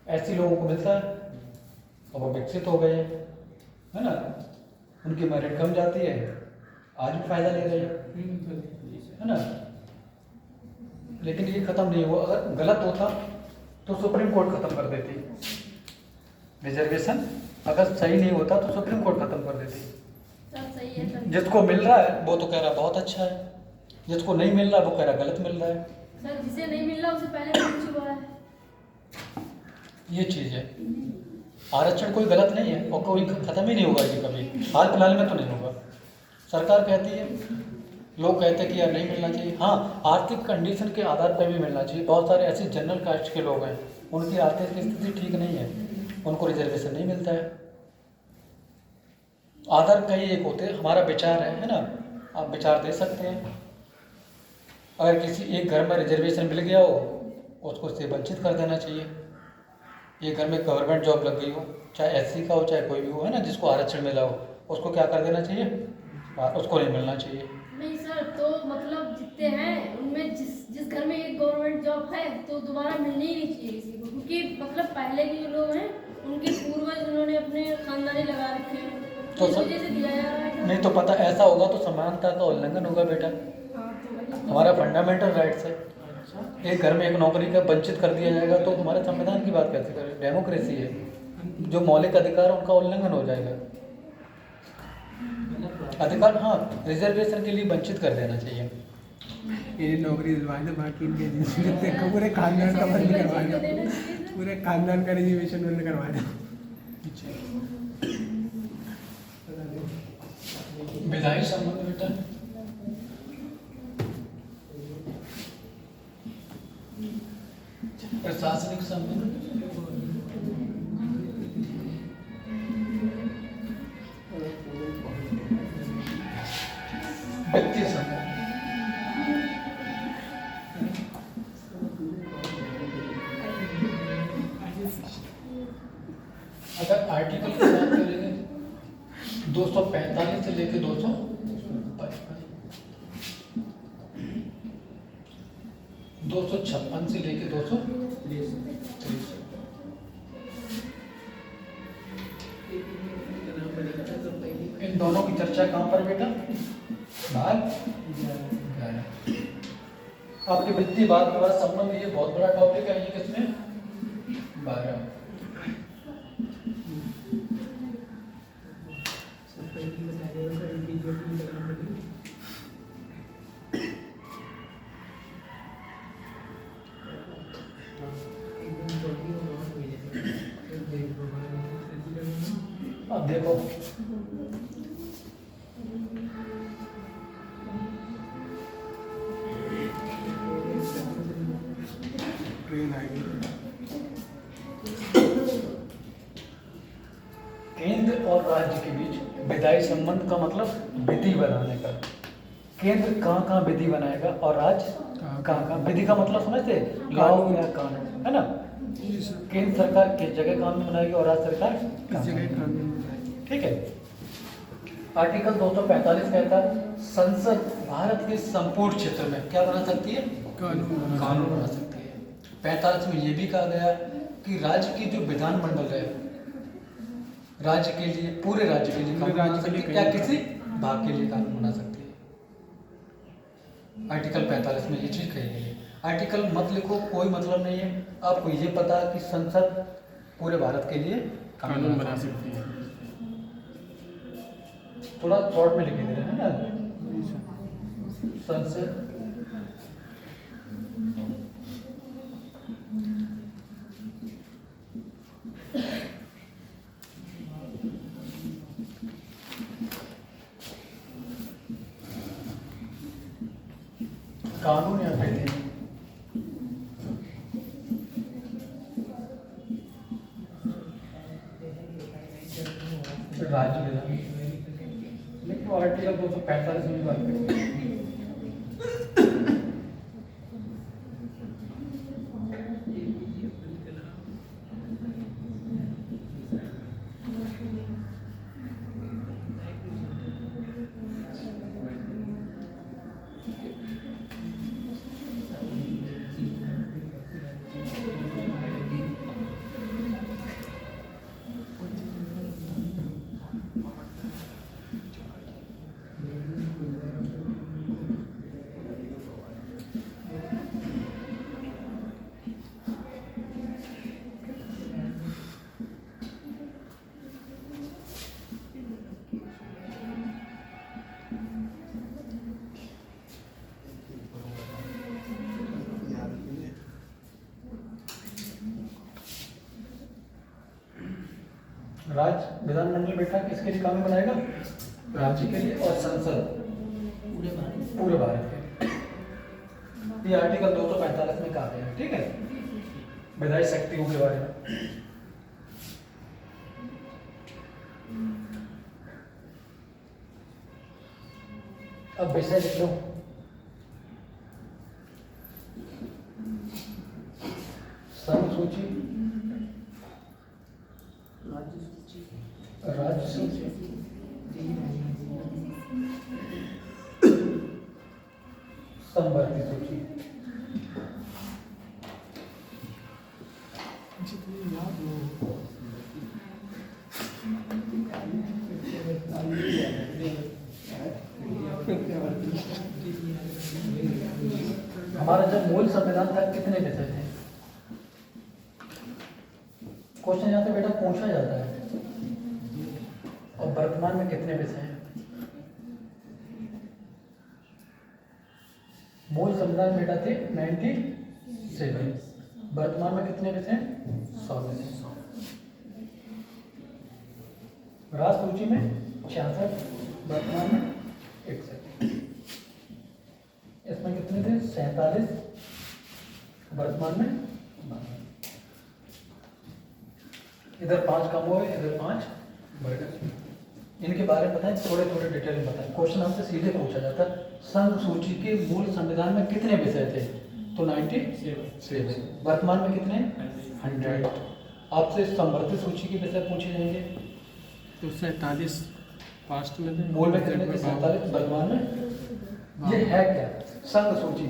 ऐसे लोगों को मिलता है और वो विकसित हो गए हैं, है ना। उनकी मेरिट कम जाती है, आज भी फायदा ले रहे हैं, है ना। लेकिन ये खत्म नहीं हुआ। अगर गलत होता तो सुप्रीम कोर्ट खत्म कर देती। रिजर्वेशन अगर सही नहीं होता तो सुप्रीम कोर्ट खत्म कर देती। सब सही है सर। जिसको मिल रहा है वो तो कह रहा बहुत अच्छा है, जिसको नहीं मिल रहा वो कह रहा गलत मिल रहा है। सर जिसे नहीं मिल रहा उसे पहले मिल चुका है। ये चीज़ है। आरक्षण कोई गलत नहीं है और कोई खत्म ही नहीं होगा ये कभी, हाल फिलहाल में तो नहीं होगा। सरकार कहती है, लोग कहते हैं कि यार नहीं मिलना चाहिए। हाँ, आर्थिक कंडीशन के आधार पर भी मिलना चाहिए। बहुत सारे ऐसे जनरल कास्ट के लोग हैं उनकी आर्थिक स्थिति ठीक नहीं है, उनको रिजर्वेशन नहीं मिलता है। आधार कई एक होते हैं। हमारा विचार है ना, आप विचार दे सकते हैं। अगर किसी एक घर में रिजर्वेशन मिल गया हो उसको उससे वंचित कर देना चाहिए। एक घर में गवर्नमेंट जॉब लग गई हो, चाहे एससी का हो चाहे कोई भी हो, है ना, जिसको आरक्षण मिला हो उसको क्या कर देना चाहिए, उसको नहीं मिलना चाहिए। नहीं सर, तो मतलब जितने हैं उनमें जिस घर में एक गवर्नमेंट जॉब है तो दोबारा मिलनी ही नहीं चाहिए किसी को, क्योंकि मतलब पहले के जो लोग हैं उनके पूर्वज उन्होंने अपने खानदानी लगा रखे हैं तो इस वजह से दिया जा रहा है। नहीं तो पता ऐसा होगा तो समानता का उल्लंघन होगा बेटा। हाँ तो वही हमारा फंडामेंटल राइट्स है। एक घर में एक नौकरी का वंचित कर दिया जाएगा तो हमारे संविधान की बात कैसे करें? डेमोक्रेसी है, जो मौलिक अधिकार उनका उल्लंघन हो जाएगा। अधिकार, हाँ, रिजर्वेशन के लिए वंचित कर देना चाहिए। ये नौकरी दिलवा दे, बाकी इनके जितने पूरे खानदान का बंद करवा दो, पूरे खानदान का रिजर्वेशन बंद करवा दो। विधायी संबंध बेटा, प्रशासनिक संबंध, वित्तीय संबंध। अगर आर्टिकल की बात करेंगे 245 से लेकर 256 से लेकर 230। इन दोनों की चर्चा कहाँ पर बेटा? भाग 11। आपके वित्तीय वाद विवाद संबंध, ये बहुत बड़ा टॉपिक है। ये किसमें? 12। अब देखो, ट्रेन आ गई। केंद्र और राज्य के बीच विधायी संबंध का मतलब विधि बनाने का। केंद्र कहाँ कहाँ विधि बनाएगा और राज्य कहाँ कहाँ। विधि का मतलब समझते हैं, गाँव या कानून, है ना। जी सर। केंद्र सरकार किस जगह कानून बनाएगी और राज्य सरकार किस कहाँ जगह बनाएगी। कानून। ठीक है। आर्टिकल 245 कहता है संसद भारत के संपूर्ण क्षेत्र में क्या बना सकती है, कानून बना सकती है। 45 में ये भी कहा गया कि राज्य की जो विधानमंडल है राज्य के लिए, पूरे राज्य के लिए कानून बना सकती है, क्या किसी भाग के लिए कानून बना सकती है। आर्टिकल 45 में ये चीज कही गई है। आर्टिकल मत लिखो, कोई मतलब नहीं है, आपको ये पता है कि संसद पूरे भारत के लिए कानून बना सकती है। थोड़ा शॉर्ट में लिख दे रहे हैं ना। संसद कानून या विधि राज्य विधान, लेकिन आर्टिकल 245 में बात करते हैं। राज्य विधानमंडल बेटा किसके लिए कानून बनाएगा, राज्य के लिए, और संसद पूरे भारत के लिए। ये आर्टिकल 245 में कहा गया है। ठीक है, विधायी शक्तियों के बारे में। अब विषय लिख लो, संघ सूची, राज्य सूची, संवर्ती सूची। हमारा जब मूल संविधान था कितने विषय थे? क्वेश्चन यहाँ से बेटा पूछा जाता है। और वर्तमान में कितने विषय हैं? मूल संविधान बेटा थे 97, वर्तमान में कितने विषय हैं? 100 विषय। राष्ट्र सूची में 66, वर्तमान में 61। इसमें कितने थे? 47, वर्तमान में 12। इधर 5 कम हुए, इधर 5 बढ़ गए। इनके बारे में बताएं, थोड़े थोड़े डिटेल में बताएं। क्वेश्चन आपसे सीधे पूछा जाता है संघ सूची के मूल संविधान में कितने विषय थे? तो 97। वर्तमान में कितने? 100। आपसे संवर्धित सूची के विषय पूछे जाएंगे तो 47 पास्ट में थे, मूल में कितने थे? 47। वर्तमान में ये है क्या? संघ सूची।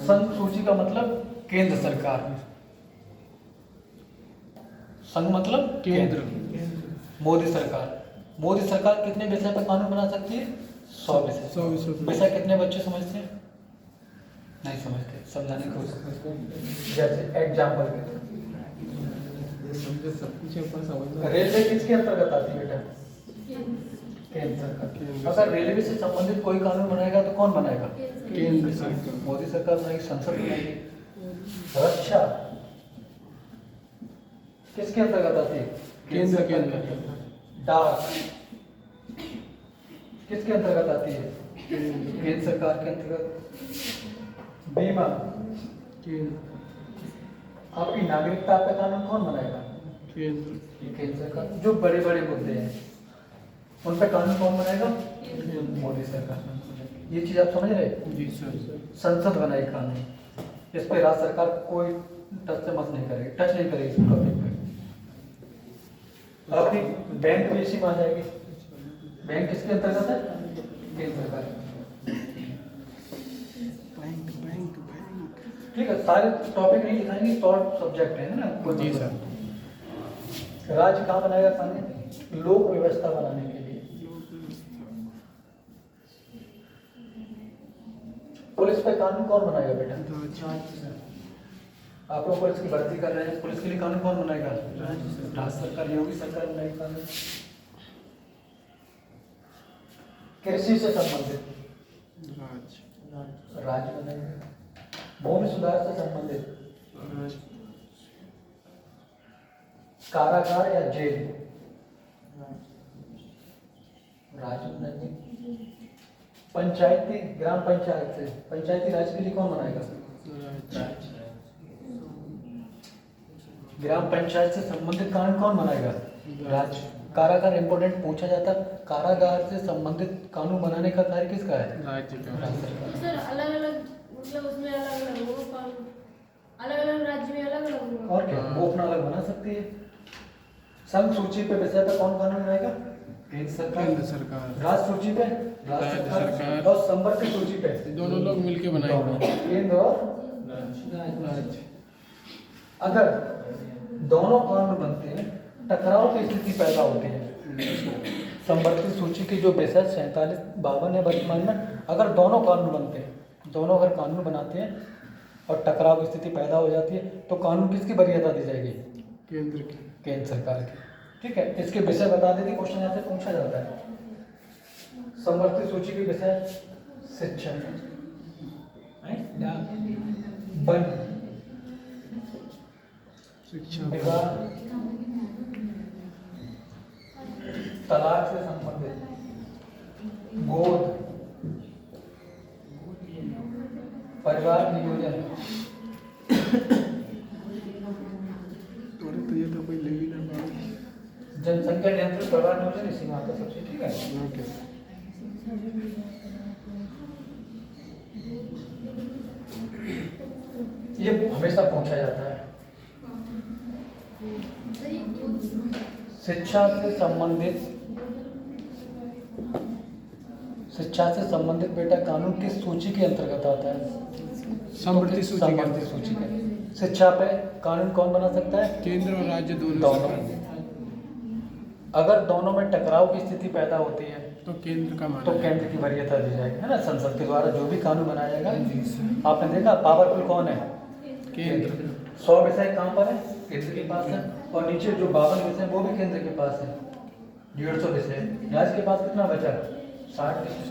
संघ सूची का मतलब केंद्र सरकार। संघ मतलब केंद्र। मोदी सरकार। मोदी सरकार कितने विषय पर कानून बना सकती है? 100 विषय। 100 विषय। विषय कितने बच्चे समझते हैं? नहीं समझते, समझाने की कोशिश करते हैं। जैसे एग्जाम्पल के समझे सब कुछ ऊपर समझना। रेलवे किसके अंतर्गत आती है बेटा? केंद्र सरकार। अगर रेलवे से संबंधित कोई कानून बनाएगा तो कौन बनाएगा? केंद्र सरकार। मोदी सरकार बनाएगी, संसद बनाएगी। रक्षा किसके अंतर्गत आती है? केंद्र के अंदर। डाक किसके अंतर्गत आती है? केंद्र सरकार के अंतर्गत। बीमा, केंद्र। आपकी नागरिकता पे कानून कौन बनाएगा? केंद्र। ये केंद्र सरकार। जो बड़े बड़े मुद्दे हैं उन पे कानून कौन बनाएगा? मोदी सरकार। ये चीज़ आप समझ रहे? जी सर। संसद बनाई कानून, इस पे राज्य सरकार कोई टच नहीं करेगी इस टॉपिक पे। अपनी बैंक भी इसी में आ जाएगी। बैंक किसके अंतर्गत है? केंद्र सरकार। ठीक है, सारे टॉपिक नहीं लिखाएंगे, शॉर्ट सब्जेक्ट है ना। जी सर। राज्य कहाँ बनाएगा कानून? लोक व्यवस्था बनाने के लिए। पुलिस पे कानून कौन बनाएगा बेटा? आप लोग पुलिस की भर्ती कर रहे हैं, पुलिस के लिए कानून कौन बनाएगा? राज्य सरकार, योगी सरकार बनाएगी कानून। कृषि से संबंधित राज्य बनाएगा। भूमि सुधार से संबंधित कारागार या जेल राज्य बनाएंगे। पंचायती ग्राम पंचायत से पंचायती राज के लिए कौन बनाएगा? ग्राम पंचायत से संबंधित कानून कौन बनाएगा? राज्य। कारागार इंपोर्टेंट पूछा जाता, कारागार से संबंधित कानून बनाने का कार्य किसका है? राज्य का। सर अलग अलग मतलब उसमें अलग अलग हो कानून, अलग अलग राज्य में अलग अलग होगा। और क्या, वो अपना अलग बना सकती है। संघ सूची पे विषय पे कौन कानून बनाएगा? केंद्र सरकार। राज्य सूची पे राज्य सरकार, और संवर्ती सूची पे दोनों लोग मिलके बनाएंगे, केंद्र और राज्य। अगर दोनों कानून बनते हैं, टकराव की स्थिति पैदा होती है। संवर्ती सूची की जो विषय 47-52 है वर्तमान में, अगर दोनों कानून बनते हैं, दोनों अगर कानून बनाते हैं और टकराव की स्थिति पैदा हो जाती है, तो कानून किसकी वरीयता दी जाएगी? केंद्र की, केंद्र सरकार की। ठीक है, इसके विषय बता देती, क्वेश्चन यहाँ से पूछा जाता है। संवर्ती सूची के विषय शिक्षा, वन, शिक्षा, विवाह, तलाक से संबंधित, गोद, परिवार नियोजन, तो ये तो कोई ले ही ना पाए। जनसंख्या नियंत्रण, परिवार नियोजन, इसी में आता सबसे। ठीक है, ओके। ये हमेशा पूछा जाता है। शिक्षा से संबंधित बेटा कानून किस सूची के अंतर्गत आता है? समवर्ती सूची के समवर्ती सूची के। शिक्षा पे कानून कौन बना सकता है? केंद्र और राज्य दोनों। अगर दोनों में टकराव की स्थिति पैदा होती है तो केंद्र का तो केंद्र की वरीयता दी जाएगी, है ना। संसद के द्वारा जो भी कानून बनाया जाएगा, आपने देखा पावरफुल कौन है? केंद्र। 100 विषय कहाँ पर है? केंद्र के पास है। और नीचे जो 52 विषय वो भी केंद्र के पास है। 150 विषय। राज्य के पास कितना बचा? 60 विषय।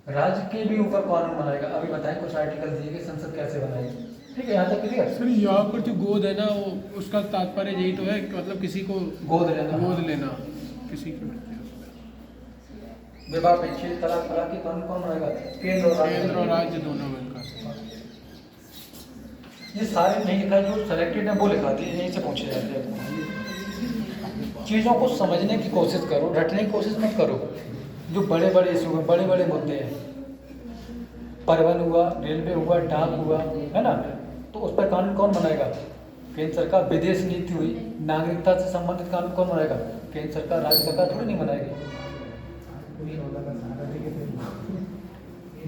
राज्य के भी ऊपर कानून बनाएगा। अभी बताएं कुछ आर्टिकल दिए कि संसद कैसे बनाएगी। ठीक है, यहाँ तक क्लियर? सर यहाँ पर जो गोद है ना, वो उसका तात्पर्य यही तो है कि मतलब किसी को गोद लेना किसी को। विवाह, विच्छेद, तलाक के कानून कौन बनाएगा? केंद्र और राज्य दोनों मिलकर। ये सारे नहीं लिखा, जो सेलेक्टेड है वो लिखा दिए, यहीं से पूछे जाते हैं। चीज़ों को समझने की कोशिश करो, रटने की कोशिश मत करो। जो बड़े बड़े इशू हैं, बड़े बड़े मुद्दे हैं, परिवहन हुआ, रेलवे हुआ, डाक हुआ, है ना, तो उस पर कानून कौन बनाएगा? केंद्र सरकार। विदेश नीति हुई, नागरिकता से संबंधित कानून कौन बनाएगा? केंद्र सरकार। राज्य सरकार थोड़ी नहीं बनाएगी।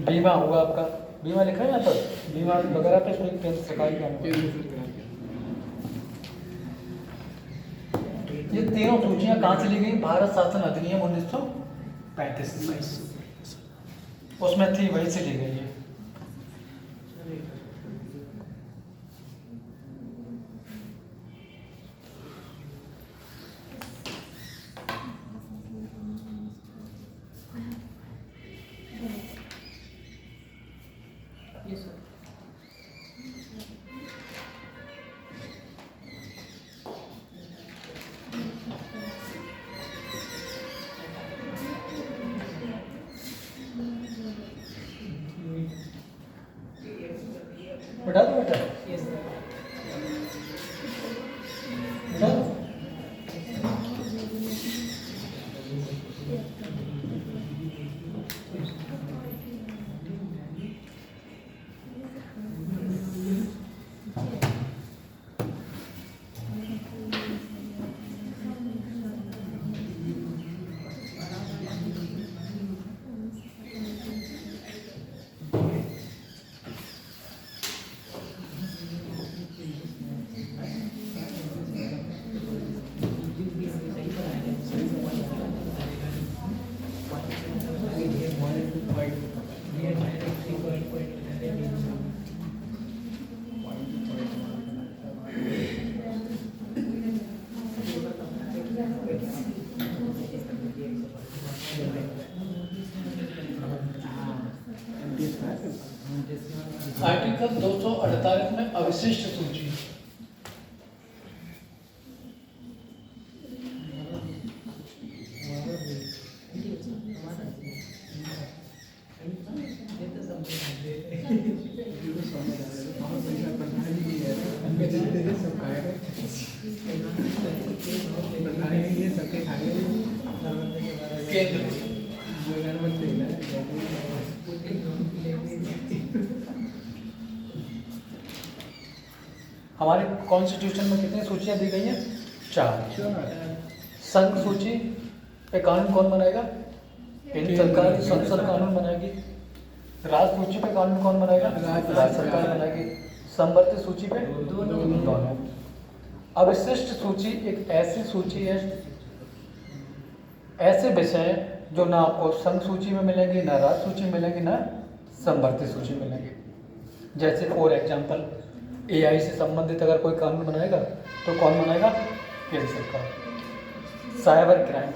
बीमा हुआ आपका, बीमा लिखा है यहाँ पर, बीमा वगैरह पे केंद्र सरकार का। ये तीनों सूचियां कहाँ से ली गई? भारत शासन अधिनियम 1935 उसमें थी, वहीं से ली गई है। Yes, sir. बता दो बेटा, Yes, sir. बता दो। आर्टिकल 248 में अविशिष्ट सूची। केंद्र हमारे कॉन्स्टिट्यूशन में कितनी सूचियां दी गई हैं? 4। संघ सूची पे कानून कौन बनाएगा? केंद्र सरकार, संसद कानून बनाएगी। राज्य सूची पे कानून कौन बनाएगा? राज्य सरकार बनाएगी। समवर्ती सूची पे दोनों। अविशिष्ट सूची एक ऐसी सूची है, ऐसे विषय जो ना आपको संघ सूची में मिलेंगे, ना राज्य सूची में मिलेंगे, ना समवर्ती सूची में मिलेंगे। जैसे फॉर एग्जाम्पल AI से संबंधित अगर कोई कानून बनाएगा तो कौन बनाएगा? केंद्र सरकार। साइबर क्राइम,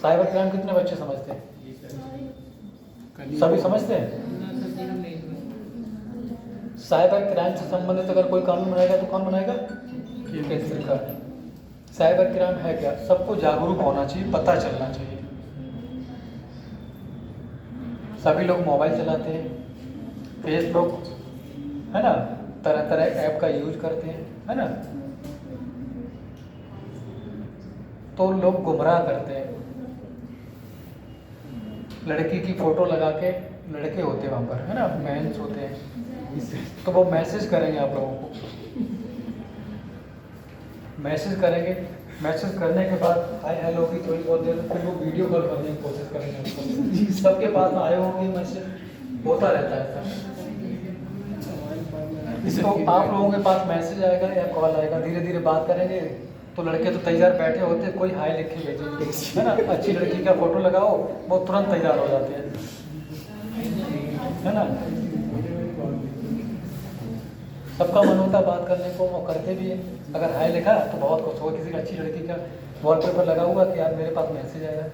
साइबर क्राइम कितने बच्चे समझते हैं? सभी समझते हैं? साइबर क्राइम से संबंधित अगर कोई कानून बनाएगा तो कौन बनाएगा? केंद्र सरकार। साइबर क्राइम है क्या? सबको जागरूक होना चाहिए, पता चलना चाहिए। सभी लोग मोबाइल चलाते हैं, फेसबुक है ना, तरह तरह ऐप का यूज करते हैं, है ना, तो लोग गुमराह करते हैं। लड़की की फोटो लगा के, लड़के होते हैं वहाँ पर, है ना, मेंस होते हैं, तो वो मैसेज करेंगे आप लोगों को, मैसेज करेंगे। मैसेज करने के बाद हाय हेलो की थोड़ी बहुत देर, फिर वो वीडियो कॉल करने की कोशिश करेंगे आपको। सबके पास आए होंगे मैसेज, होता रहता है ऐसा। इसको आप लोगों के पास मैसेज आएगा या कॉल आएगा, धीरे धीरे बात करेंगे तो लड़के तो तैयार बैठे होते हैं, कोई हाय लिख के भेजेंगे, है ना। अच्छी लड़की का फोटो लगाओ, वो तुरंत तैयार हो जाते हैं, है ना। सबका मन होता है बात करने को, वो करते भी है। अगर हाय लिखा तो बहुत खुश होगा। किसी अच्छी लड़की का वॉलपेपर लगा हुआ कि यार मेरे पास मैसेज आएगा,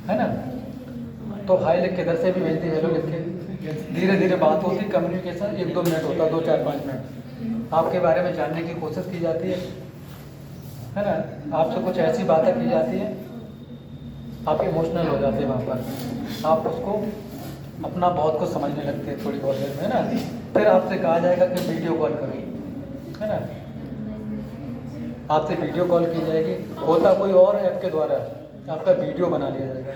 है ना, तो हाय लिख के इधर से भी भेजती है, हेलो लिख के। धीरे धीरे बात होती, कम्युनिकेशन 1-2 मिनट होता है, 2-4-5 मिनट आपके बारे में जानने की कोशिश की जाती है ना। आपसे कुछ ऐसी बातें की जाती है, आप इमोशनल हो जाते हैं वहाँ पर, आप उसको अपना बहुत कुछ समझने लगते हैं थोड़ी बहुत देर में, है ना। फिर आपसे कहा जाएगा कि वीडियो कॉल करो, है ना, आपसे वीडियो कॉल की जाएगी। होता कोई और ऐप के द्वारा आपका वीडियो बना लिया जाएगा,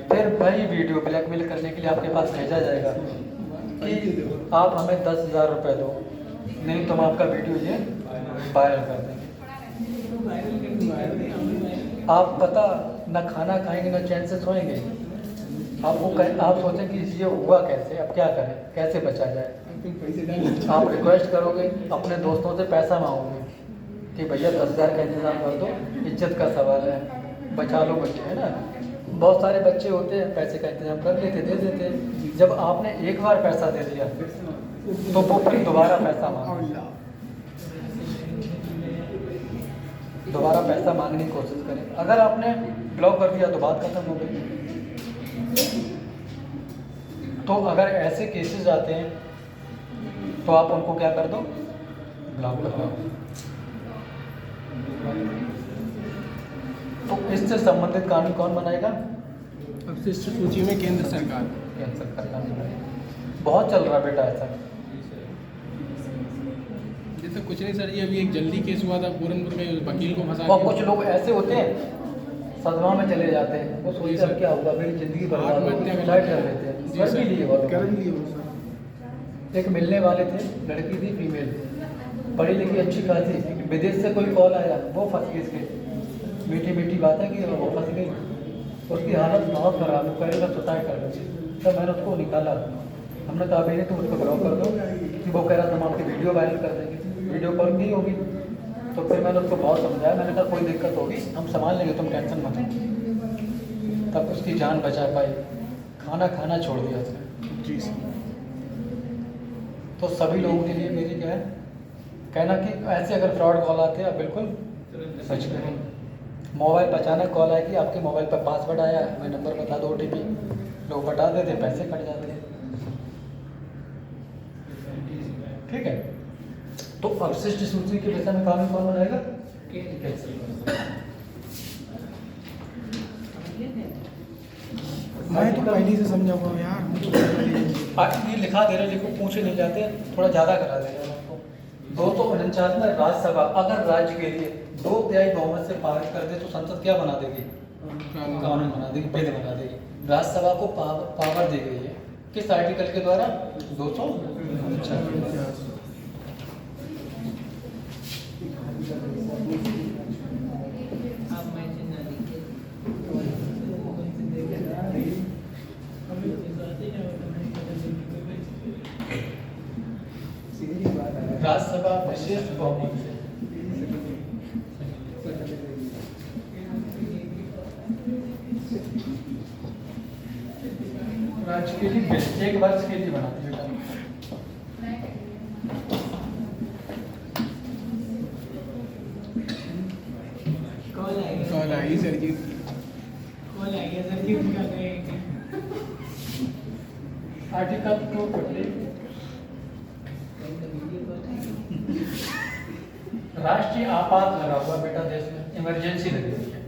फिर वही वीडियो ब्लैकमेल करने के लिए आपके पास भेजा जाएगा कि आप हमें 10,000 रुपये दो, नहीं तो हम आपका वीडियो ये वायरल कर देंगे। आप पता ना खाना खाएंगे ना चैन से सोएंगे। आप सोचें कि ये हुआ कैसे, अब क्या करें, कैसे बचा जाए। आप रिक्वेस्ट करोगे, अपने दोस्तों से पैसा मांगोगे कि भैया 10,000 का इंतजाम कर दो, इज्जत का सवाल है, बचा लो बच्चे, है ना। बहुत सारे बच्चे होते हैं पैसे का इंतजाम कर लेते, दे देते। जब आपने एक बार पैसा दे दिया तो वो फिर दोबारा पैसा मांगे, दोबारा पैसा मांगने की कोशिश करें। अगर आपने ब्लॉक कर दिया तो बात खत्म हो गई। तो अगर ऐसे केसेस आते हैं तो आप उनको क्या कर दो, ब्लॉक कर दो। तो इससे संबंधित कानून कौन बनाएगा? अवशिष्ट सूची में केंद्र सरकार। केंद्र सरकार कानून बनाएगी। बहुत चल रहा है बेटा ऐसा। ये तो कुछ नहीं सर, ये अभी एक जल्दी केस हुआ था पूरनपुर में, वकील को फंसा और कुछ लोग ऐसे होते हैं सदमा में चले जाते हैं, वो सोचते हैं क्या होगा, मेरी जिंदगी बर्बाद होगी, सुसाइड कर लेते हैं। कर भी लिए वो। एक मिलने वाले थे, लड़की थी, फीमेल, पढ़ी लिखी अच्छी खासी, विदेश से कोई कॉल आया, वो फंस गई इसके मीठी मीठी बातें की, वो फंस गई। उसकी हालत बहुत खराब, वो कह रहा सुसाइड कर लेती। तब मैंने उसको निकाला, हमने कहा भैया तुम उसको ब्लॉक कर दो, कि वो कह रहा था हम आपकी वीडियो वायरल कर देंगे, वीडियो कॉल नहीं होगी। तो फिर मैंने उसको बहुत समझाया, मैंने कहा कोई दिक्कत होगी हम संभाल लेंगे, तुम टेंशन मत लो। तब उसकी जान बचा पाई, खाना खाना छोड़ दिया उसने। जी सर। तो सभी लोगों के लिए मेरी क्या है कहना कि ऐसे अगर फ्रॉड कॉल आते हैं आप बिल्कुल सच करें। मोबाइल पर अचानक कॉल आएगी, आपके मोबाइल पर पासवर्ड आया, मैं नंबर बता दो OTP, लोग बता देते, पैसे कट जाते हैं। ठीक है, तो अवशिष्ट सूची के विषय में कानून कौन बनाएगा? मैं तो पहले से समझा हुआ हूँ यार, मुझे तो पता नहीं है। ये लिखा दे रहे, लिखो पूछे नहीं जाते, थोड़ा ज़्यादा करा दे रहे हैं आपको। 249 में राज्यसभा अगर राज्य के लिए 2/3 बहुमत से पारित कर दे तो संसद क्या बना देगी? कानून बना देगी, विधि बना देगी। राज्यसभा को पावर दी गई है किस आर्टिकल के द्वारा? 249। आप मैंने ना लिखे राज्यसभा विशेष बहुमत से राज्य के लिए 1 वर्ष के लिए बनाती है। कॉल आई सर जी। कॉल आ गया सर जी उनका कहेंगे। आर्टिकल 250 राष्ट्रीय आपात लगा हुआ बेटा, देश में इमरजेंसी लगी हुई है।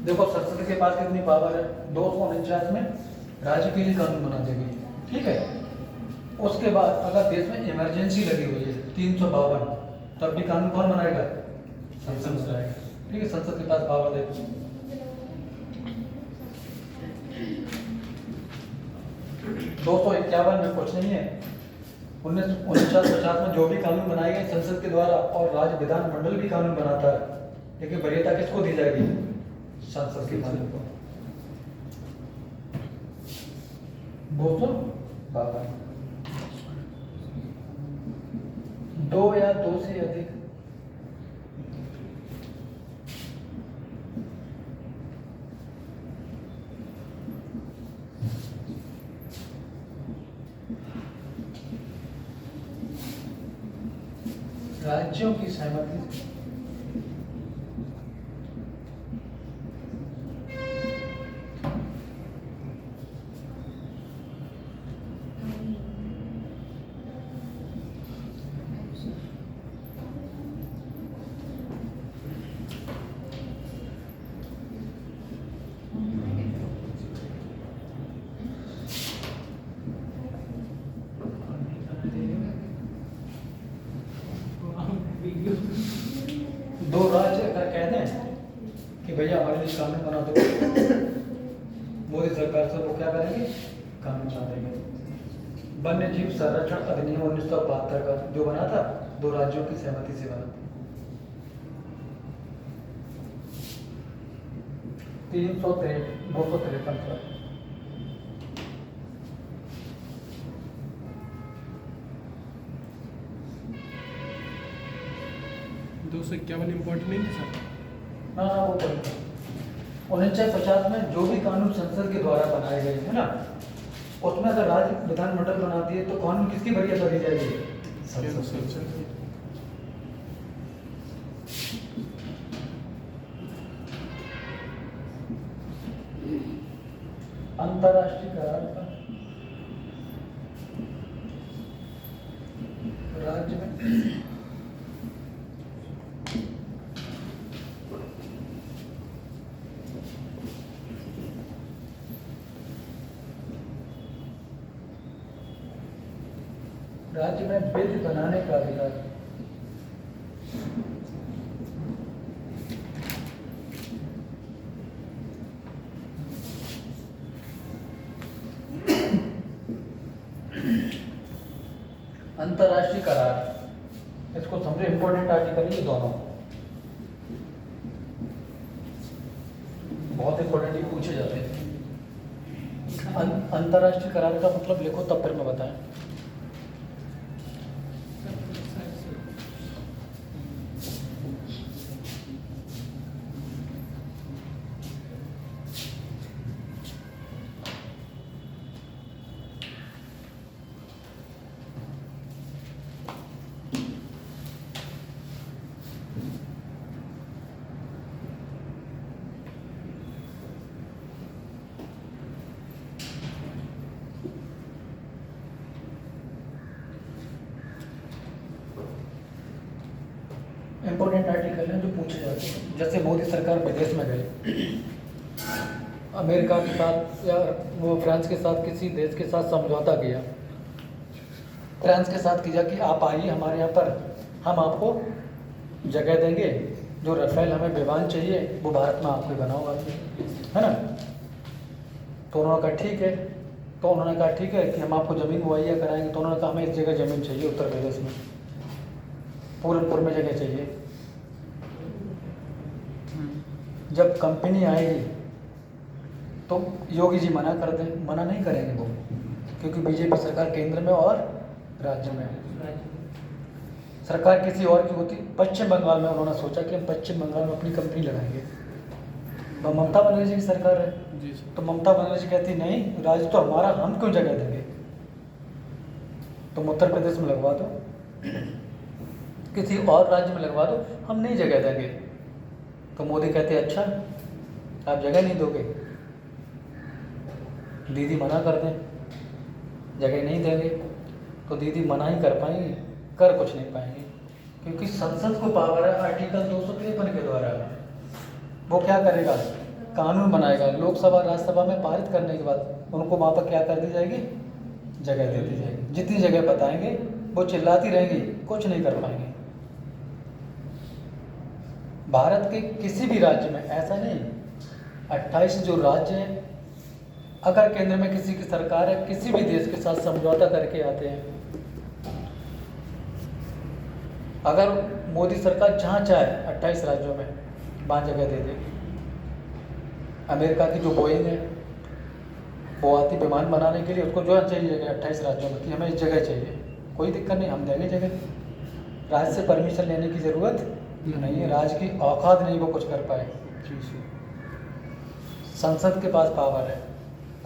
देखो संसद के पास कितनी पावर है? 249 में राज्य के लिए कानून बना देगी। ठीक है, उसके बाद अगर देश में इमरजेंसी लगी हुई है 352, तब भी कानून कौन बनाएगा? संसद बनाएगा। ठीक है, संसद के पास पावर देखो। दो सौ 51 में कुछ नहीं है। 1949 में जो भी कानून बनाए गए संसद के द्वारा, और राज्य विधानमंडल भी कानून बनाता है, लेकिन वरीयता किसको दी जाएगी? संसद के कानून को। 252 2 या 2 से अधिक राज्यों की सहमति से दो राज्य अगर कह दें कि भैया हमारे लिए कानून बना दो, मोदी सरकार से वो क्या करेंगे? कानून बना देंगे। वन्य जीव संरक्षण अधिनियम 1972 का जो बना था, 2 राज्यों की सहमति से बना। 253 पर 251 इम्पोर्टेंट नहीं था सर? हाँ वो 1950 में जो भी कानून संसद के द्वारा बनाए गए है ना, उसमें अगर राज्य विधानमंडल बनाती है तो कानून किसकी वरीयता दी जाएगी? संसद की। अंतर्राष्ट्रीय करार का राज्य में राज्य में बिल बनाने का अधिकार। अंतर्राष्ट्रीय करार, इसको समझे, इंपॉर्टेंट आर्टिकल है ये दोनों, बहुत इंपॉर्टेंट पूछे जाते हैं। अंतर्राष्ट्रीय करार का मतलब लिखो तब फिर मैं बताएं। इम्पोर्टेंट आर्टिकल हैं जो पूछे जाते हैं। जैसे मोदी सरकार विदेश में गई, अमेरिका के साथ या वो फ्रांस के साथ किसी देश के साथ समझौता किया, फ्रांस के साथ किया कि आप आइए हमारे यहाँ पर, हम आपको जगह देंगे, जो राफेल हमें विमान चाहिए वो भारत में आपको बना होगा, है ना। तो उन्होंने कहा ठीक है, तो उन्होंने कहा ठीक है कि हम आपको ज़मीन मुहैया कराएंगे। तो उन्होंने कहा हमें इस जगह ज़मीन चाहिए, उत्तर प्रदेश में पूरनपुर में जगह चाहिए। जब कंपनी आएगी तो योगी जी मना कर दें, मना नहीं करेंगे वो, क्योंकि बीजेपी सरकार केंद्र में और राज्य में है। सरकार किसी और की होती, पश्चिम बंगाल में उन्होंने सोचा कि हम पश्चिम बंगाल में अपनी कंपनी लगाएंगे, तो ममता बनर्जी की सरकार है, तो ममता बनर्जी कहती नहीं, राज्य तो हमारा, हम क्यों जगह देंगे, तुम उत्तर प्रदेश में लगवा दो, किसी और राज्य में लगवा दो, हम नहीं जगह देंगे। तो मोदी कहते अच्छा आप जगह नहीं दोगे, दीदी मना कर दें, जगह नहीं देंगे, तो दीदी मना ही कर पाएंगी, कर कुछ नहीं पाएंगे, क्योंकि संसद को पावर है आर्टिकल 253 के द्वारा। वो क्या करेगा, कानून बनाएगा, लोकसभा राज्यसभा में पारित करने के बाद उनको वहाँ पर क्या कर दी जाएगी, जगह दे दी जाएगी। जितनी जगह बताएंगे वो चिल्लाती रहेंगी, कुछ नहीं कर पाएंगे। भारत के किसी भी राज्य में ऐसा नहीं, 28 जो राज्य हैं, अगर केंद्र में किसी की सरकार है, किसी भी देश के साथ समझौता करके आते हैं, अगर मोदी सरकार जहाँ चाहे 28 राज्यों में वहाँ जगह दे दे। अमेरिका की जो बोइंग है वो आती विमान बनाने के लिए, उसको जो चाहिए जगह 28 राज्यों में कि हमें इस जगह चाहिए, कोई दिक्कत नहीं, हम देंगे जगह। राज्य से परमिशन लेने की ज़रूरत नहीं है, राज्य की औकात नहीं वो कुछ कर पाए। संसद के पास पावर है,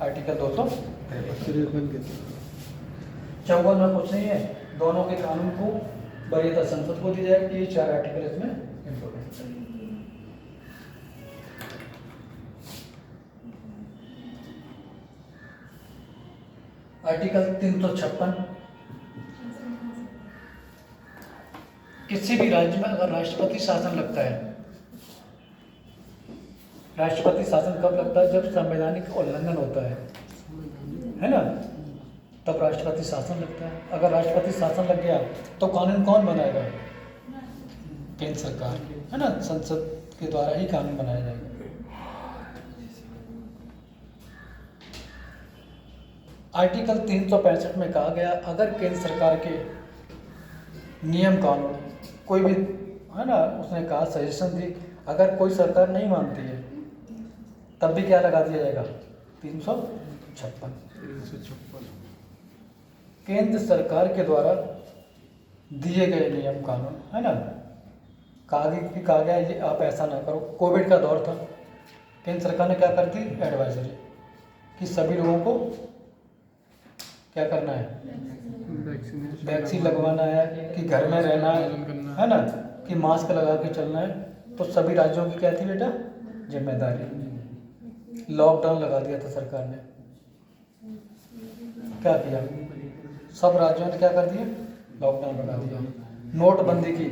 आर्टिकल 253 में कुछ नहीं है, दोनों के कानून को वरीयता संसद को दी जाएगी। ये 4 आर्टिकल इसमें इम्पोर्टेंट है। आर्टिकल 356, किसी भी राज्य में अगर राष्ट्रपति शासन लगता है, राष्ट्रपति शासन कब लगता है, जब संवैधानिक उल्लंघन होता है ना, तब राष्ट्रपति शासन लगता है। अगर राष्ट्रपति शासन लग गया तो कानून कौन बनाएगा, केंद्र सरकार, है ना, संसद के द्वारा ही कानून बनाया जाएगा। आर्टिकल 365 में कहा गया, अगर केंद्र सरकार के नियम कानून कोई भी, है ना, उसने कहा सजेशन दी, अगर कोई सरकार नहीं मानती है तब भी क्या लगा दिया जाएगा, 356। केंद्र सरकार के द्वारा दिए गए नियम कानून, है ना, कहा गया ये आप ऐसा ना करो। कोविड का दौर था, केंद्र सरकार ने क्या कर दी, एडवाइजरी कि सभी लोगों को क्या करना है, वैक्सीन लगवाना है, कि घर में रहना है ना, कि मास्क लगा के चलना है। तो सभी राज्यों की क्या थी बेटा, जिम्मेदारी। लॉकडाउन लगा दिया था सरकार ने, क्या किया, सब राज्यों ने क्या कर दिया, लॉकडाउन लगा दिया। नोटबंदी की,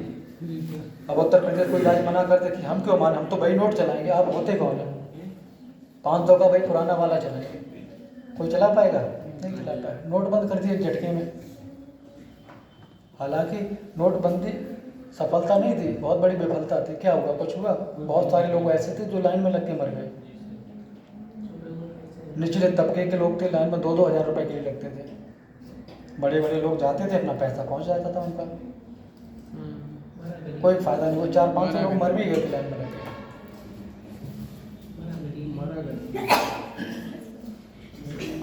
अब उत्तर प्रदेश कोई राज्य मना करते कि हम क्यों मान, हम तो भाई नोट चलाएंगे, आप होते कौन है, 500 का भाई पुराना वाला चलाएंगे, कोई चला पाएगा, नहीं चला पाया, नोट बंद कर दिए झटके में। हालांकि नोटबंदी सफलता नहीं थी, बहुत बड़ी विफलता थी। क्या हुआ, कुछ हुआ, बहुत सारे लोग ऐसे थे जो लाइन में लग के मर गए। निचले तबके के लोग थे, लाइन में 2-2 हज़ार रुपए के लिए लगते थे। बड़े बड़े लोग जाते थे, अपना पैसा पहुंच जाता था उनका, कोई फायदा नहीं। वो 400-500 लोग मर भी गए थे लाइन में लग के।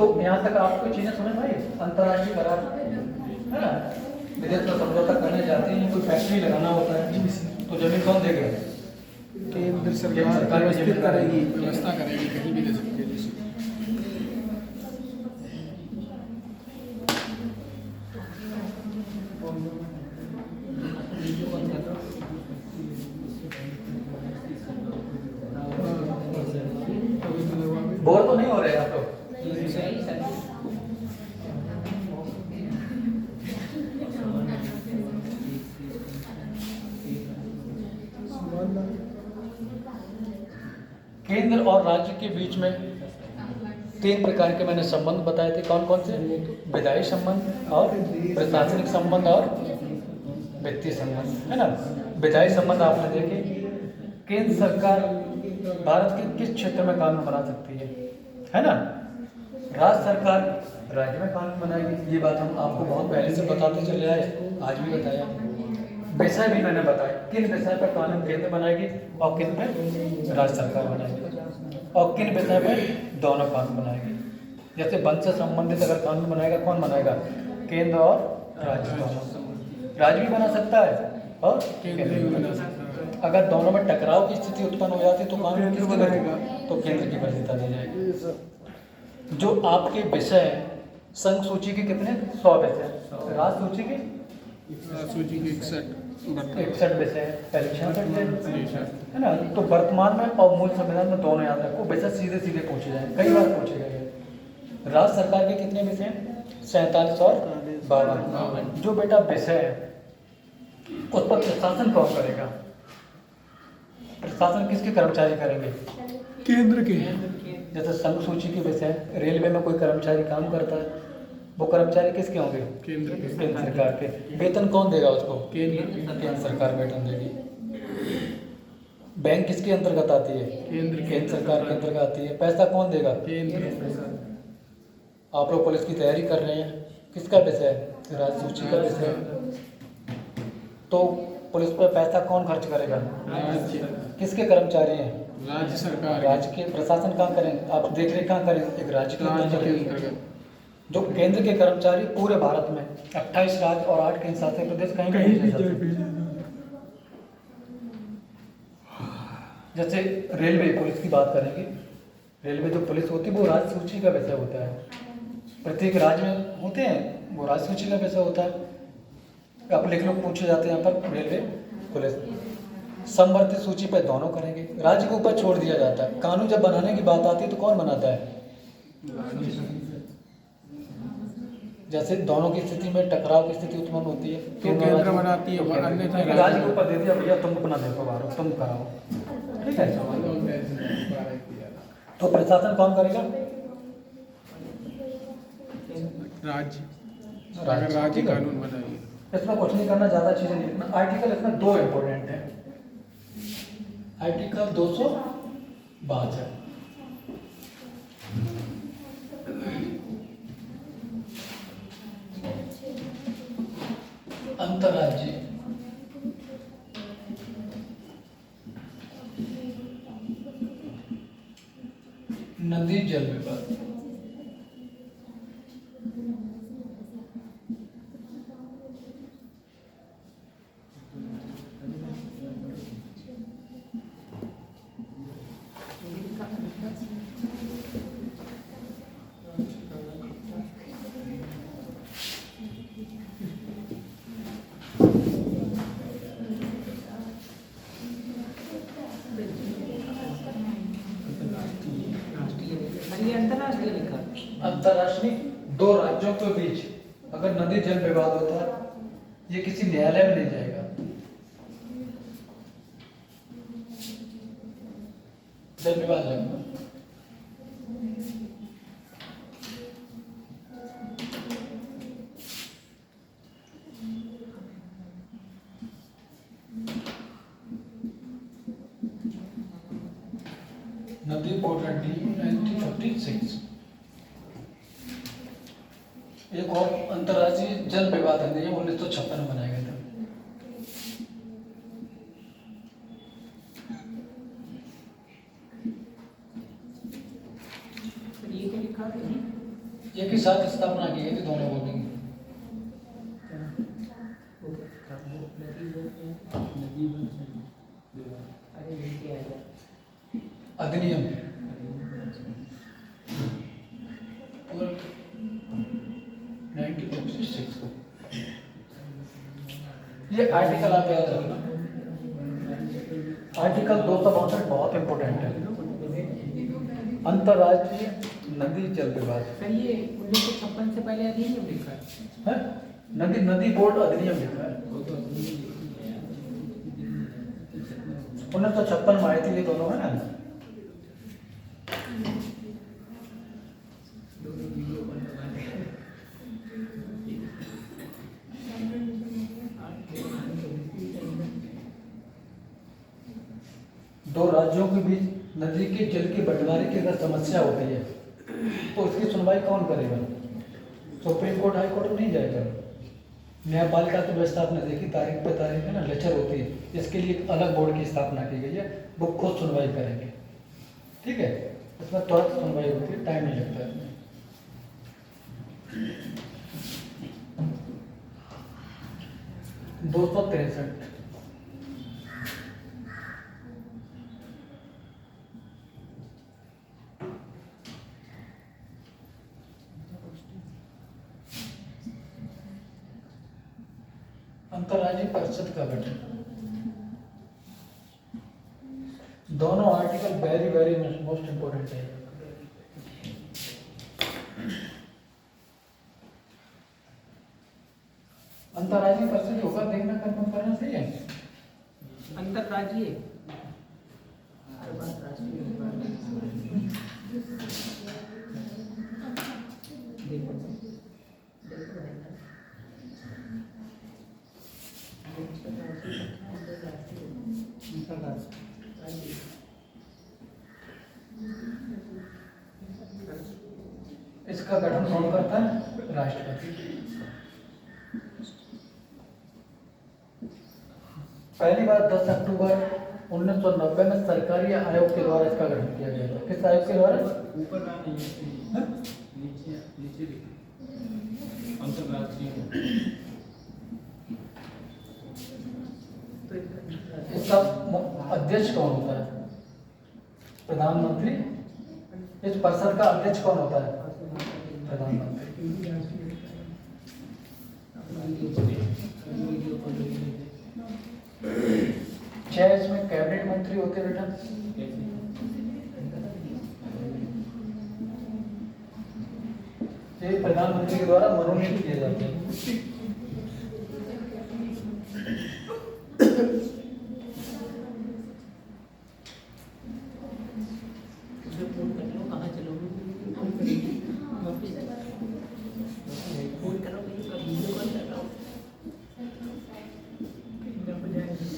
तो यहाँ तक आपको चीजें सुने भाई, अंतर्राष्ट्रीय करार है ना, विदेश में समझौता करने जाते हैं, कोई फैक्ट्री लगाना होता है तो जमीन कौन देगा? केंद्र सरकार व्यवस्थित करेगी, व्यवस्था करेगी, कहीं भी दे सकती है जैसे। बोर तो नहीं हो रहे आप लोग? सही सर। केंद्र और राज्य के बीच में 3 प्रकार के मैंने संबंध बताए थे, कौन कौन से? विधायी संबंध और प्रशासनिक संबंध और वित्तीय संबंध, है ना। विधायी संबंध आपने देखे, केंद्र सरकार भारत के किस क्षेत्र में कानून बना सकती है ना। राज्य सरकार राज्य में कानून बनाएगी, ये बात हम आपको बहुत पहले से बताते चले आए, आज भी बताया। विषय भी मैंने बताया, किन विषय पर कानून केंद्र बनाएगी और किन पे राज्य सरकार बनाएगी, और किन विषय पर दोनों कानून बनाएगी। जैसे वन से संबंधित अगर कानून बनाएगा, कौन बनाएगा? केंद्र और राज्य दोनों। राज्य भी बना सकता है और केंद्र भी बना सकता है। अगर दोनों में टकराव की स्थिति उत्पन्न हो जाती तो कानून किसकी बनेगा? तो केंद्र की वरीयता दी जाएगी। जो आपके विषय हैं, संघ सूची के कितने? 100 विषय, राज्य सूची के सूची के 61 विषय है, पहले 66 है ना। तो वर्तमान में और मूल संविधान में दोनों याद रखो, विषय सीधे सीधे पूछे जाए, कई बार पूछे गए हैं। राज्य सरकार के कितने विषय हैं? 47 और 52। जो बेटा विषय है उस पर प्रशासन कौन करेगा? प्रशासन किसके कर्मचारी करेंगे? केंद्र के। जैसे संघ सूची के विषय, रेलवे में कोई कर्मचारी काम करता है, वो कर्मचारी किसके होंगे? केंद्र के। केंद्र सरकार के। वेतन कौन देगा उसको? केंद्र सरकार वेतन देगी। बैंक किसके अंतर्गत आती है? केंद्र सरकार के अंतर्गत आती है। पैसा कौन देगा? केंद्र। आप लोग पुलिस की तैयारी कर रहे हैं, किसका विषय है? राज्य सूची का विषय है। तो पुलिस पर पैसा कौन खर्च करेगा? राज्य। किसके कर्मचारी हैं? राज्य सरकार। राज्य के। प्रशासन कहाँ करेंगे? आप देख रेख कहाँ करें? एक राज्य के अंतर्गत। जो केंद्र के कर्मचारी पूरे भारत में 28 राज्य और 8 केंद्र शासित प्रदेश कहीं भी जैसे रेलवे पुलिस की बात करेंगे, रेलवे जो पुलिस होती है वो राज्य सूची का विषय होता है। प्रत्येक राज्य में होते हैं, वो राज्य सूची का विषय होता है। आप लिख लो, पूछे जाते हैं यहाँ पर रेलवे पुलिस। समवर्ती सूची पर दोनों करेंगे, राज्य के ऊपर छोड़ दिया जाता है। कानून जब बनाने की बात आती है तो कौन बनाता है? जैसे दोनों की स्थिति में टकराव की स्थिति उत्पन्न होती है तो केंद्र बनाती है, अन्यथा राज्य के ऊपर दे दिया, भैया तुम अपना देखो, बाहर तुम कराओ, ठीक है। तो प्रशासन कौन करेगा? राज्य। अगर राज्य कानून बनाएगी। इसमें कुछ नहीं करना, ज़्यादा चीज़ें नहीं लिखना। आर्टिकल इसमें 2 इम्पोर्टेंट है। आर्टिकल 262 अंतर्राज्यीय नदी जल विवाद। ये अंतर्राष्ट्रीय लिखा। अंतर्राष्ट्रीय 2 राज्यों के बीच अगर नदी जल विवाद होता है, ये किसी न्यायालय में नहीं जाएगा। जल विवाद लगना नदी बोर्ड एक्ट 1956। एक और अंतर्राष्ट्रीय जल विवाद अधिनियम 1956 में बनाया गया था। ये क्या लिखा है? साथ स्थापना की गई थी दोनों बोर्ड की। अरे नीचे आ जा। अधिनियम 1956 को। ये आर्टिकल आप याद रखना, आर्टिकल 262 बहुत इंपॉर्टेंट है। अंतर्राष्ट्रीय नदी जल विवाद सर ये 1956 से पहले अधिनियम लिखा है। है, नदी बोर्ड अधिनियम लिखा है। 1956 में आई थी ये दोनों, है ना। दो राज्यों के बीच नदी के जल के बंटवारे की अगर समस्या होती है तो इसकी सुनवाई कौन करेगा? सुप्रीम कोर्ट, हाई कोर्ट में नहीं जाएगा। न्यायपालिका की व्यवस्था आपने देखी, तारीख पे तारीख है ना, लेक्चर होती है। इसके लिए एक अलग बोर्ड की स्थापना की गई है, वो खुद सुनवाई करेंगे। ठीक है, इसमें तुरंत सुनवाई होती है, टाइम नहीं लगता है। 263 अंतर्राज्यीय परिषद का गठन। दोनों article very very most important है। अंतर्राज्यीय परिषद होगा, देखना कंफर्म करना सही है। अंतरराज्यीय इसका गठन कौन करता है? राष्ट्रपति। पहली बार 10 अक्टूबर 1990 में सरकारी आयोग के द्वारा इसका गठन किया गया था। किस आयोग के द्वारा? ऊपर ना नहीं, नीचे नीचे अंतर्राष्ट्रीय। इसका अध्यक्ष कौन होता है? प्रधानमंत्री। इस परिषद का अध्यक्ष कौन होता है? प्रधानमंत्री। छह इसमें कैबिनेट मंत्री होते हैं बेटा। ये प्रधानमंत्री के द्वारा मनोनीत किए जाते हैं।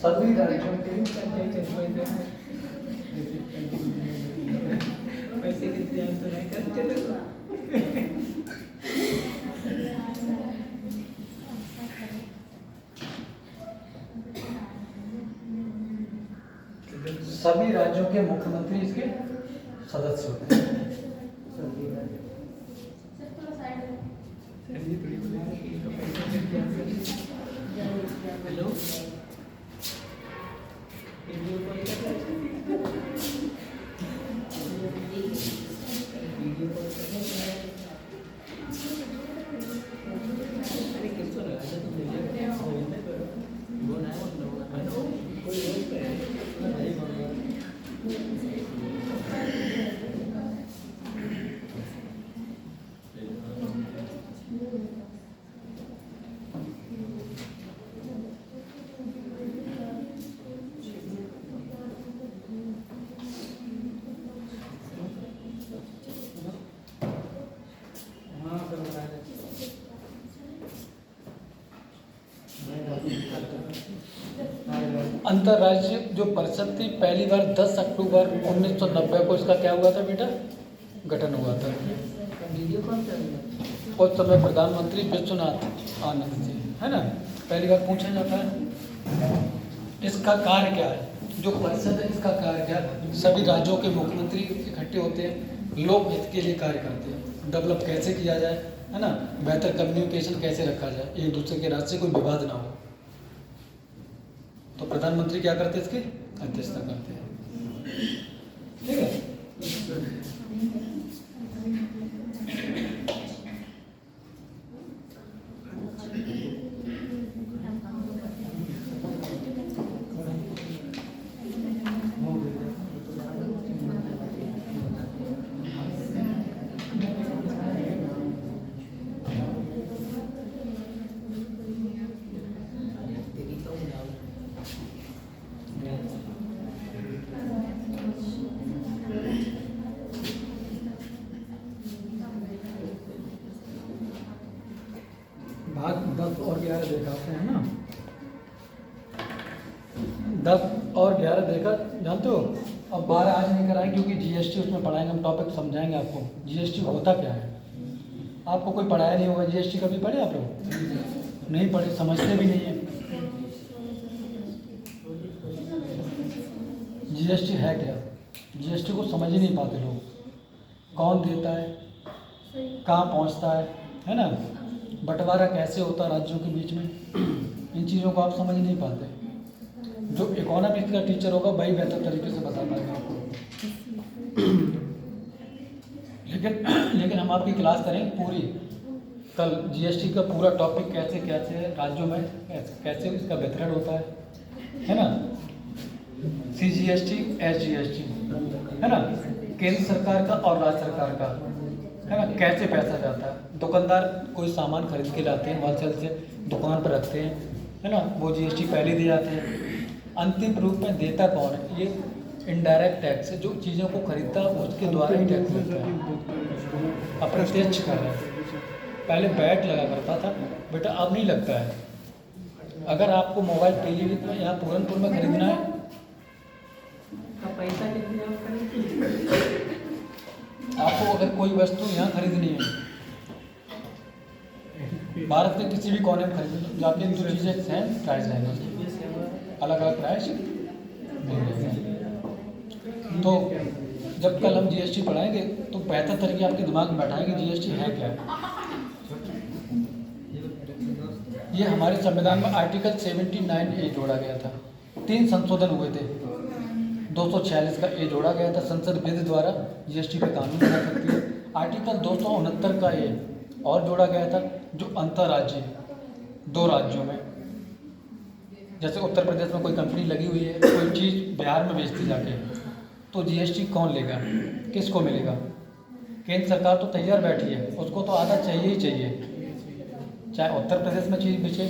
सभी राज्यों के पैसे के इंतजाम तो नहीं करते। सभी राज्यों के मुख्यमंत्री इसके सदस्य होते हैं। हेलो वीडियो कॉल कर रहे वीडियो कॉल कर रहे अरे किसको लगा था तुम वो ना हेलो कोई और पे नहीं बोल अंतर्राज्यीय जो परिषद थी पहली बार 10 अक्टूबर 1990 को इसका क्या हुआ था बेटा? गठन हुआ था। वीडियो कॉल कर रहे उस समय प्रधानमंत्री विश्वनाथ आनंद थे, है ना। पहली बार पूछा जाता है इसका कार्य क्या है? जो परिषद है इसका कार्य क्या है? सभी राज्यों के मुख्यमंत्री इकट्ठे होते हैं, लोक हित के लिए कार्य करते हैं। डेवलप कैसे किया जाए, है ना, बेहतर कम्युनिकेशन कैसे रखा जाए, एक दूसरे के राज्य से कोई विवाद ना हो। तो प्रधानमंत्री क्या करते हैं, इसकी अध्यक्षता करते हैं। ठीक है। भाग 10 और 11 दिखाते हैं ना, 10 और 11 देखा जानते हो। अब 12 आज नहीं कराएंगे क्योंकि जीएसटी उसमें पढ़ाएंगे, हम टॉपिक समझाएंगे आपको जीएसटी होता क्या है। आपको कोई पढ़ाया नहीं होगा जीएसटी, कभी पढ़े आप लोग? नहीं पढ़े, समझते भी नहीं है। जीएसटी है क्या, जीएसटी को समझ ही नहीं पाते लोग। कौन देता है, कहाँ पहुँचता है ना, बंटवारा कैसे होता है राज्यों के बीच में, इन चीज़ों को आप समझ नहीं पाते। जो इकोनॉमिक्स का टीचर होगा वही बेहतर तरीके से बता पाएगा आपको। लेकिन हम आपकी क्लास करेंगे पूरी, कल जीएसटी का पूरा टॉपिक कैसे कैसे राज्यों में कैसे इसका वितरण होता है ना, CGST SGST है ना, केंद्र सरकार का और राज्य सरकार का है ना, कैसे पैसा जाता है। दुकानदार कोई सामान खरीद के लाते हैं होलसेल से, दुकान पर रखते हैं है ना, वो जीएसटी पहले दे जाते हैं। अंतिम रूप में देता कौन है, ये इनडायरेक्ट टैक्स है, जो चीज़ों को खरीदता है उसके द्वारा ही टैक्स लगता है, अप्रत्यक्ष कर रहा है। पहले बैट लगा करता था बेटा, अब नहीं लगता है। अगर आपको मोबाइल पीलीभीत में यहाँ पूरनपुर में खरीदना है, पैसा कितना आपको अगर कोई वस्तु यहाँ खरीदनी है, भारत के किसी भी कोने में खरीदनी, जाके दो चीज़ें सेम प्राइस रहेंगे, अलग अलग प्राइस नहीं। तो जब कल हम जीएसटी पढ़ाएंगे तो बेहतर तरीके आपके दिमाग में बैठाएंगे जीएसटी है क्या। ये हमारे संविधान में आर्टिकल 79A जोड़ा गया था, 3 संशोधन हुए थे। 246 का ए जोड़ा गया था, संसद विधि द्वारा जीएसटी पे कानून बना सकती है। आर्टिकल 269 का ए और जोड़ा गया था, जो अंतर्राज्यीय 2 राज्यों में, जैसे उत्तर प्रदेश में कोई कंपनी लगी हुई है, कोई चीज़ बिहार में बेचती जाके, तो जीएसटी कौन लेगा, किसको मिलेगा। केंद्र सरकार तो तैयार बैठी है, उसको तो आधा चाहिए ही चाहिए, चाहे उत्तर प्रदेश में चीज़ बेचे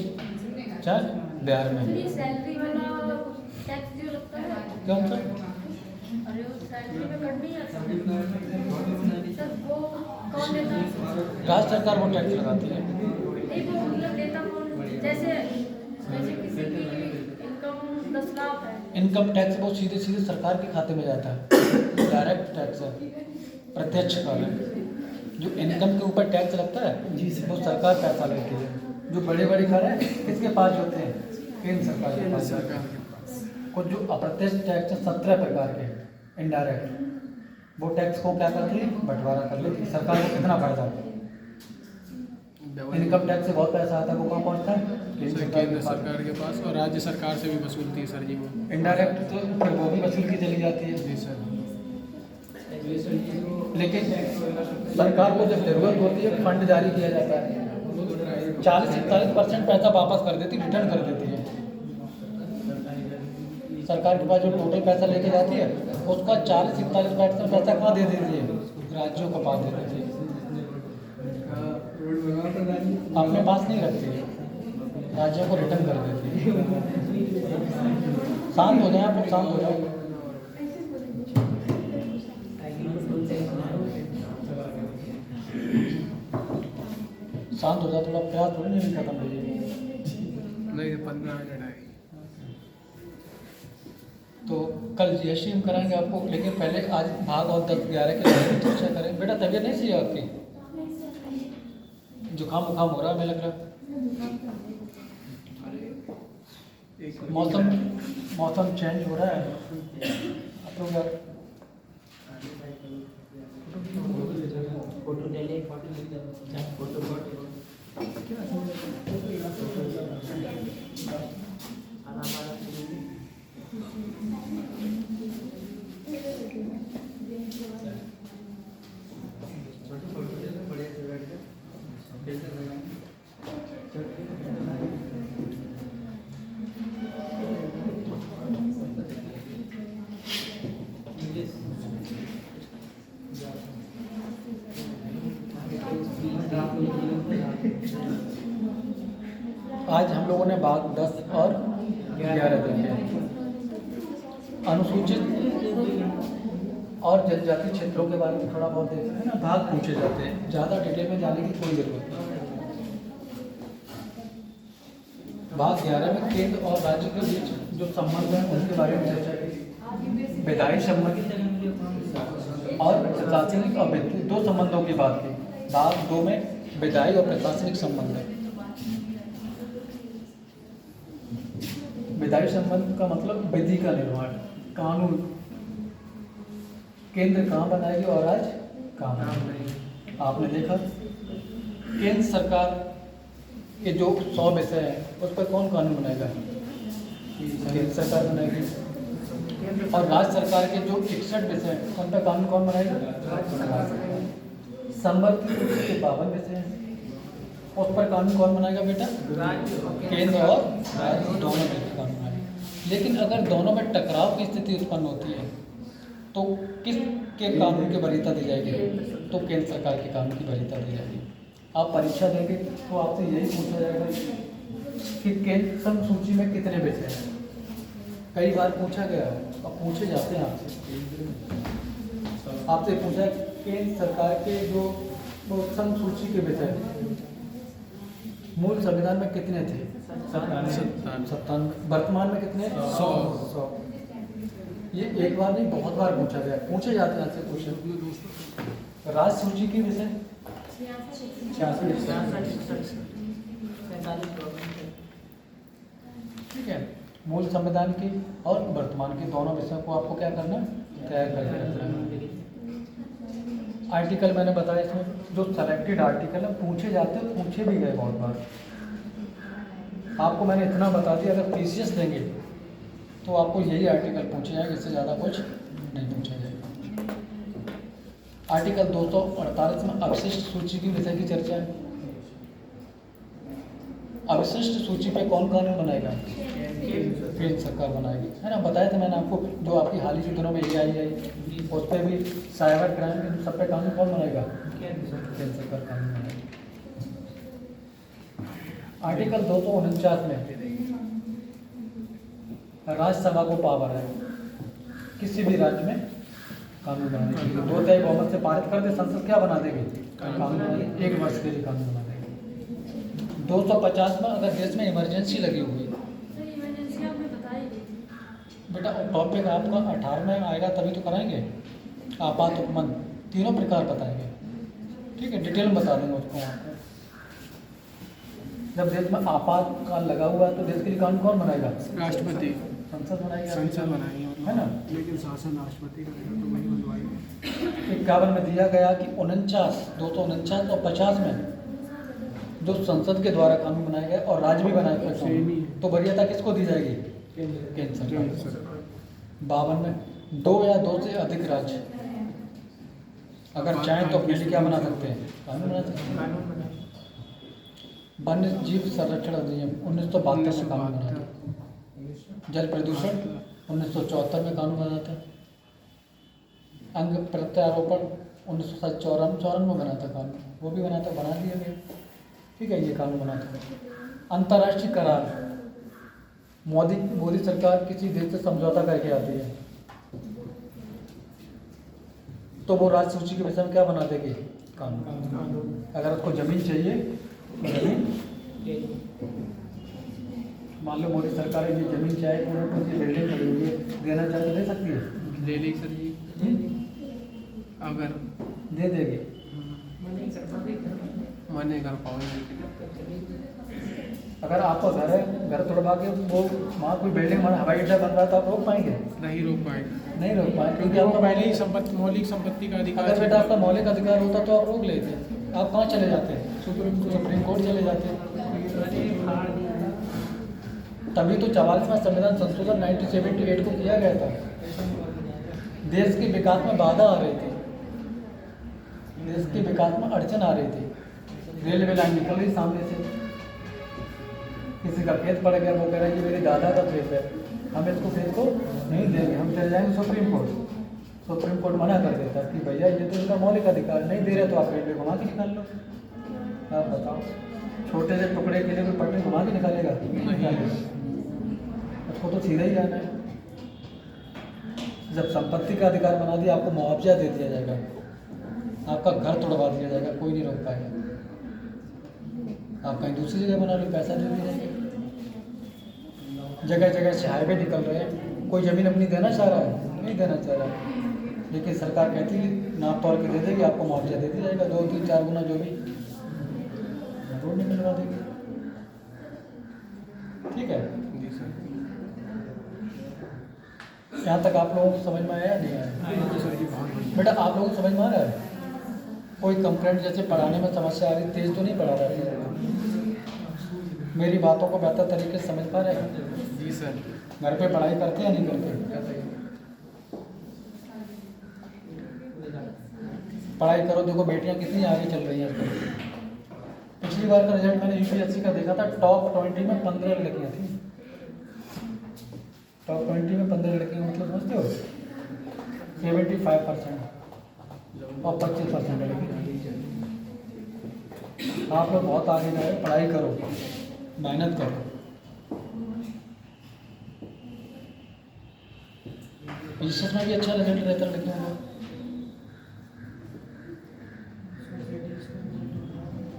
चाहे बिहार में। ये सैलरी वाला टैक्स जो लगता है, कौन सा? अरे वो सैलरी में कट नहीं आता सर, वो कौन देता है? राज्य सरकार वो टैक्स लगाती है। नहीं वो मतलब देता कौन, जैसे किसी की इनकम 10 लाख है, इनकम टैक्स वो सीधे सीधे सरकार के खाते में जाता है, डायरेक्ट टैक्स है, प्रत्यक्ष कर है। जो इनकम के ऊपर टैक्स लगता है जी वो सरकार पैसा लेती है। जो बड़े बड़े घर हैं किसके पास होते हैं, केंद्र सरकार के पास। कुछ जो अप्रत्यक्ष टैक्स है 17 प्रकार के इनडायरेक्ट, वो टैक्स को क्या करती है, बंटवारा कर लेती है। सरकार को कितना फायदा, इनकम टैक्स से बहुत पैसा आता है, वो कहाँ पहुँचता है, केंद्र सरकार के पास, और राज्य सरकार से भी वसूलती है सर जी वो। इनडायरेक्ट तो फिर वो भी वसूल की चली जाती है। जी सर। लेकिन सरकार को जब जरूरत होती है फंड जारी किया जाता है, 40-41% पैसा वापस कर देती, रिटर्न कर देती है। सरकार के पास जो टोटल पैसा लेके जाती है उसका 40-41% पैसा कहाँ दे देती है, राज्यों को पास दे देती है, अपने पास नहीं रखती है, राज्यों को रिटर्न कर देती है। शांत हो जाए आप लोग, शांत हो जाओ। शांत हो जाओ थोड़ा, प्यास थोड़ी नहीं खत्म हो जाएगी। नहीं 15 मिनट आएगी। तो कल जीएसटी हम कराएंगे आपको, लेकिन पहले आज भाग और 10-11 के बारे में चर्चा करें। बेटा तबीयत नहीं सही है आपकी, जुकाम बुखाम हो रहा है, हमें लग रहा है। मौसम चेंज हो रहा है आप लोग यार। फोटो ले ले, फोटो आज हम लोगों ने भाग 10 और 11 देखे। अनुसूचित और जनजाति क्षेत्रों के बारे में थोड़ा बहुत देखते हैं ना, भाग पूछे जाते हैं, ज़्यादा डिटेल में जाने की कोई जरूरत नहीं। भाग 11 में केंद्र और राज्य के बीच जो संबंध है उनके बारे में चर्चा की। विधायी संबंध और प्रशासनिक और वित्तीय दो संबंधों की बात की। भाग 2 में विधायी और प्रशासनिक संबंध है। विधायी संबंध का मतलब विधि का निर्माण, कानून। केंद्र कहाँ बनाएगी और राज्य कहाँ बनाएगी। आपने देखा केंद्र सरकार के जो 100 विषय हैं उस पर कौन कानून बनाएगा? केंद्र सरकार बनाएगी। और राज्य सरकार के जो 61 विषय हैं उन पर कानून कौन बनाएगा? संबंध के 52 विषय हैं, उस पर कानून कौन बनाएगा बेटा? केंद्र और राज्य दोनों मिलकर कानून बनाएंगे। लेकिन अगर दोनों में टकराव की स्थिति उत्पन्न होती है तो किसके कानून की वरीयता दी जाएगी? तो केंद्र सरकार के कानून की वरीयता दी जाएगी। आप परीक्षा देंगे तो आपसे यही पूछा जाएगा कि केंद्र संघ सूची में कितने विषय हैं। कई बार पूछा गया है और पूछे जाते हैं आपसे पूछा केंद्र सरकार के जो संघ सूची के विषय मूल संविधान में कितने थे? 57। वर्तमान में कितने? 100। ये एक बार नहीं बहुत बार पूछा गया, पूछे जाते हैं आपसे क्वेश्चन। राज्य सूची की विषय 66। ठीक है, मूल संविधान की और वर्तमान की दोनों विषयों को आपको क्या करना है? तैयार करके रखना है। आर्टिकल मैंने बताया, इसमें जो सेलेक्टेड आर्टिकल है पूछे जाते हैं, पूछे भी गए बहुत बार। आपको मैंने इतना बता दिया, अगर पीसीएस देंगे तो आपको यही आर्टिकल पूछे जाएंगे, इससे ज़्यादा कुछ नहीं पूछा जाएगा। आर्टिकल 248 में अवशिष्ट सूची की विषय की चर्चा है। अवशिष्ट सूची पे कौन कानून बनाएगा? केंद्र सरकार बनाएगी, है ना। बताया था मैंने आपको, जो आपकी हाल ही के दिनों में AI आई उस पर भी साइबर क्राइम सब पे कानून कौन बनाएगा? केंद्र सरकार कानून बनाएगी। आर्टिकल 249 में राज्यसभा को पावर है किसी भी राज्य में कानून बनाने के लिए। 2/3 बहुमत से पारित कर दे संसद, क्या बना देगी? कानून बना देगी। 1 वर्ष के लिए कानून बना देगी। 250 में अगर देश में इमरजेंसी लगी हुई, इमरजेंसी आपने बताई नहीं। बेटा टॉपिक आपका 18 में आएगा तभी तो कराएंगे। आपात उपमन तीनों प्रकार बताएंगे, ठीक है, डिटेल में बता देंगे उसको आपको। जब देश में आपातकाल लगा हुआ है तो देश के लिए कानून कौन बनाएगा? राष्ट्रपति, संसद बनाएगी, संसद बनाएगी, है ना। लेकिन शासन राष्ट्रपति करेगा तो वही बनवाएंगे। 51 में दिया गया कि 249 और 50 में जो संसद के द्वारा कानून बनाए गए और राज्य भी बनाए गए सेम ही है। तो वरीयता किसको दी जाएगी? केंद्र सरकार। 52 में 2 या 2 से अधिक राज्य अगर चाहें तो अपने लिए क्या बना सकते हैं? कानून बना सकते हैं। वन्य जीव संरक्षण अधिनियम 1972 में कानून बना था। जल प्रदूषण 1974 में कानून बना था। अंग प्रत्यारोपण 1954 में बना था कानून, वो भी बना दिया गया, ठीक है, ये कानून बना था। अंतर्राष्ट्रीय करार मोदी सरकार किसी देश से समझौता करके आती है तो वो राज्य सूची के विषय में क्या बना देगी? कानून। अगर उसको जमीन चाहिए तो जमीन, मान लो मोदी सरकार ये जमीन चाहे पूरा बिल्डिंग खड़ी हुई है, देना चाहे तो दे सकती है। ले लेगी सर जी, अगर दे देगी। मन नहीं कर पाओगे। अगर आपका घर है, घर तोड़वा के वो वहाँ कोई बिल्डिंग बना, हवाई अड्डा बन रहा है तो आप रोक पाएंगे? नहीं रोक पाएंगे, नहीं रोक पाएंगे, क्योंकि आपको आपका पहले ही संपत्ति, मौलिक संपत्ति का अधिकार। अगर बेटा आपका मौलिक अधिकार होता तो आप रोक लेते। आप कहाँ चले जाते हैं? सुप्रीम कोर्ट चले जाते। अरे फाड़ दिया था। तभी तो 44वां संविधान संशोधन 1978 को किया गया था। देश के विकास में बाधा आ रही थी, देश के विकास में अड़चन आ रही थी। रेलवे लाइन निकल रही सामने से, किसी का खेत पड़ गया, वो कह रहा है कि मेरे दादा का खेत है, हम इसको खेत को नहीं देंगे, हम चले जाएंगे सुप्रीम कोर्ट। सुप्रीम कोर्ट मना कर देता कि भैया ये तो इनका मौलिक अधिकार, नहीं दे रहे तो आप रेलवे घुमा के निकाल लो। आप बताओ, छोटे से टुकड़े के लिए कोई पटरी घुमा के निकालेगा? उसको तो सीधा ही जाना है। जब संपत्ति का अधिकार बना दिया, आपको मुआवजा दे दिया जाएगा, आपका घर तोड़वा दिया जाएगा, कोई नहीं रोक पाएगा। आप कहीं दूसरी जगह बना लो, पैसा दे दिया जाएगा। जगह जगह से हाईवे निकल रहे हैं, कोई ज़मीन अपनी देना चाह रहा है? नहीं देना चाह रहा है, लेकिन सरकार कहती है नाप तोड़ के दे देगी, आपको मुआवजा दे दिया जाएगा, 2, 3, 4 गुना जो भी, रोड नहीं मिलवा देगी। ठीक है, यहाँ तक आप लोगों को समझ में आया नहीं आया? बेटा आप लोगों को समझ में आ रहा है? कोई कंप्लेंट जैसे पढ़ाने में समस्या आ रही, तेज तो नहीं पढ़ा रहा है? मेरी बातों को बेहतर तरीके से समझ पा रहे हैं? जी सर। घर पे पढ़ाई करते हैं या नहीं करते? पढ़ाई करो, देखो बेटियां कितनी आगे चल रही हैं आजकल। पिछली बार का रिजल्ट मैंने यूपीएससी का देखा था, टॉप 20 में 15 लड़कियां थी। टॉप 20 में 15 लड़कियां, मतलब समझते हो? 75% और 25% लड़की। आप लोग बहुत आगे जाए, पढ़ाई करो, मेहनत करो। पीसीएस में भी अच्छा रिजल्ट रहता है लड़कियों का,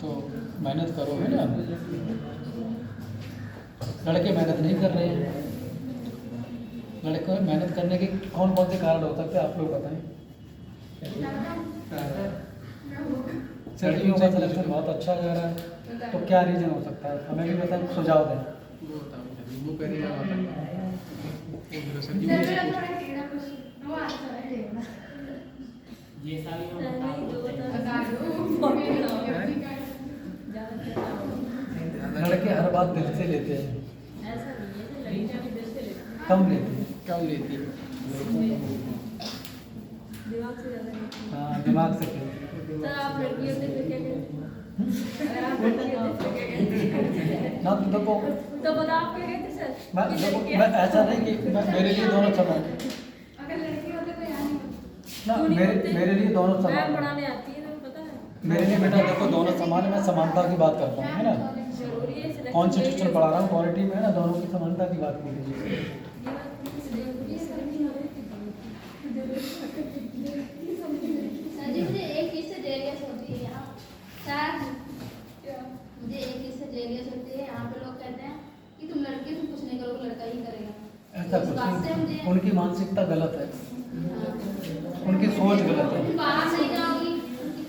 तो मेहनत करो, है ना? लड़के मेहनत नहीं कर रहे हैं। लड़कों में मेहनत करने के कौन कौन से कारण हो सकते हैं, आप लोग बताएं। लड़कियों का सिलेक्शन बहुत अच्छा जा रहा है, तो क्या रीज़न हो सकता है? हमें भी बताएं, सुझाव दें। वो करेगा ये सारी हम लड़के हर बात दिल से लेते हैं, ऐसा नहीं है, लड़कियां भी दिल से लेती हैं। कम लेते हैं। कम लेती है। दिमाग से ज़्यादा लेती हैं। हाँ, दिमाग से खेलते तो आप लड़की होते तो क्या कहते? अगर आप लड़की होते तो क्या कहते? ना। तो देखो, तो बता आप क्या कहते सर? मैं कि देखो, लड़कियां- मैं ऐसा नहीं कि मेरे लिए दोनों समान है। अगर लड़की होते तो यहाँ नहीं ना, क्यों नहीं होते? मेरे लिए दोनों मैम समान है। पढ़ाने आती है, तुम्हें पता है? मेरे लिए बेटा देखो दोनों समान है, मैं समानता की बात करता हूँ, है ना? जरूरी है सिलेक्शन कॉन्स्टिट्यूशन पढ़ा रहा हूँ, क्वालिटी में है ना, दोनों की समानता की बात की गई है। सर जी मुझे एक चीज़ से जेलियस होती है यहाँ। सर मुझे एक चीज़ से जेलियस होती है, यहाँ पे लोग कहते हैं कि तुम लड़के तुम कुछ नहीं करोगे, लड़का ही करेगा। ऐसा इस कुछ बात से नहीं, मुझे उनकी मानसिकता गलत है, हाँ। उनकी सोच गलत है। तुम बाहर नहीं जाओगी,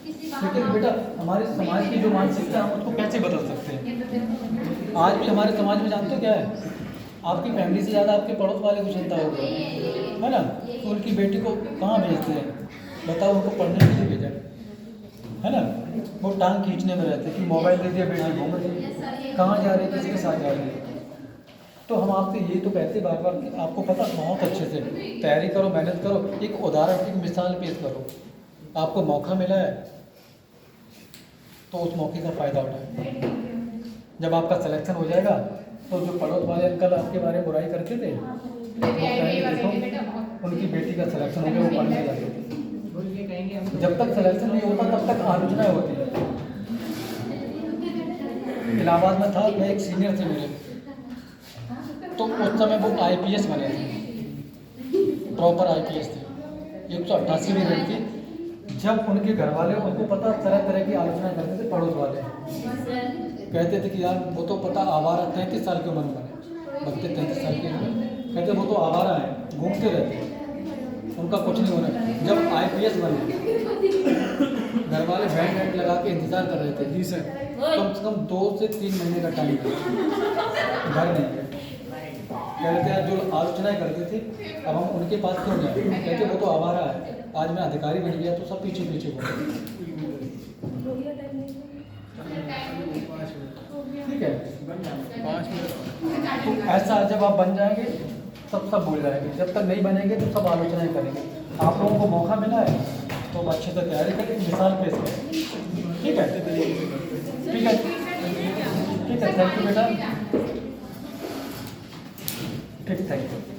किसी बाहर लेकिन बेटा हमारे समाज की जो मानसिकता है हम उसको कैसे बदल सकते हैं? आज भी हमारे समाज में जानते हो क्या है? आपकी फैमिली से ज़्यादा आपके पड़ोस वाले को चिंता होगी, है ना? तो उनकी बेटी को कहाँ भेजते हैं? बताओ, उनको पढ़ने के लिए भेजा है ना? वो टांग खींचने में रहते कि मोबाइल दे दिया, बेटी घूम रही है, कहाँ जा रही है, किसके साथ जा रही है। तो हम आपसे यही तो कहते बार बार कि आपको पता बहुत अच्छे से तैयारी करो, मेहनत करो, एक उदाहरण एक मिसाल पेश करो। आपको मौका मिला है तो उस मौके का फ़ायदा उठाएं। जब आपका सिलेक्शन हो जाएगा तो जो पड़ोस वाले अंकल आपके बारे में बुराई करते थे, वो कहेंगे देखो उनकी बेटी का सिलेक्शन हो गया, वो पढ़ने जाते थे। ये कहेंगे हम जब तक सिलेक्शन नहीं होता तब तक आलोचना होती है। इलाहाबाद में था, मैं एक सीनियर थे मेरे, तो उस समय वो आईपीएस बने थे, प्रॉपर आईपीएस थे, 188वीं रैंक थी। जब उनके घर वाले, उनको पता तरह तरह की आलोचना करते थे पड़ोस वाले, कहते थे कि यार वो तो पता आवारा, 33 साल की उम्र में, 32-33 साल की उम्र, कहते वो तो आवारा है, घूमते रहते, उनका कुछ नहीं होना। जब आईपीएस बने, घर वाले बैंड वैंड लगा के इंतजार कर रहे थे। जी सर। कम से कम 2 से 3 महीने का टाइम घर नहीं गए। कहते हैं जो आलोचनाएं करते थे, अब हम उनके पास क्यों जाए? कहते वो तो आवारा है, आज मैं अधिकारी बन गया तो सब पीछे पीछे बोले। तो ऐसा जब आप बन जाएंगे तब सब भूल जाएंगे, जब तक नहीं बनेंगे तो सब आलोचनाएं करेंगे। आप लोगों को मौका मिला है तो अब अच्छे से तैयारी करें, मिसाल पेश करें। ठीक है, ठीक है, ठीक है, थैंक यू बेटा। ठीक, थैंक यू।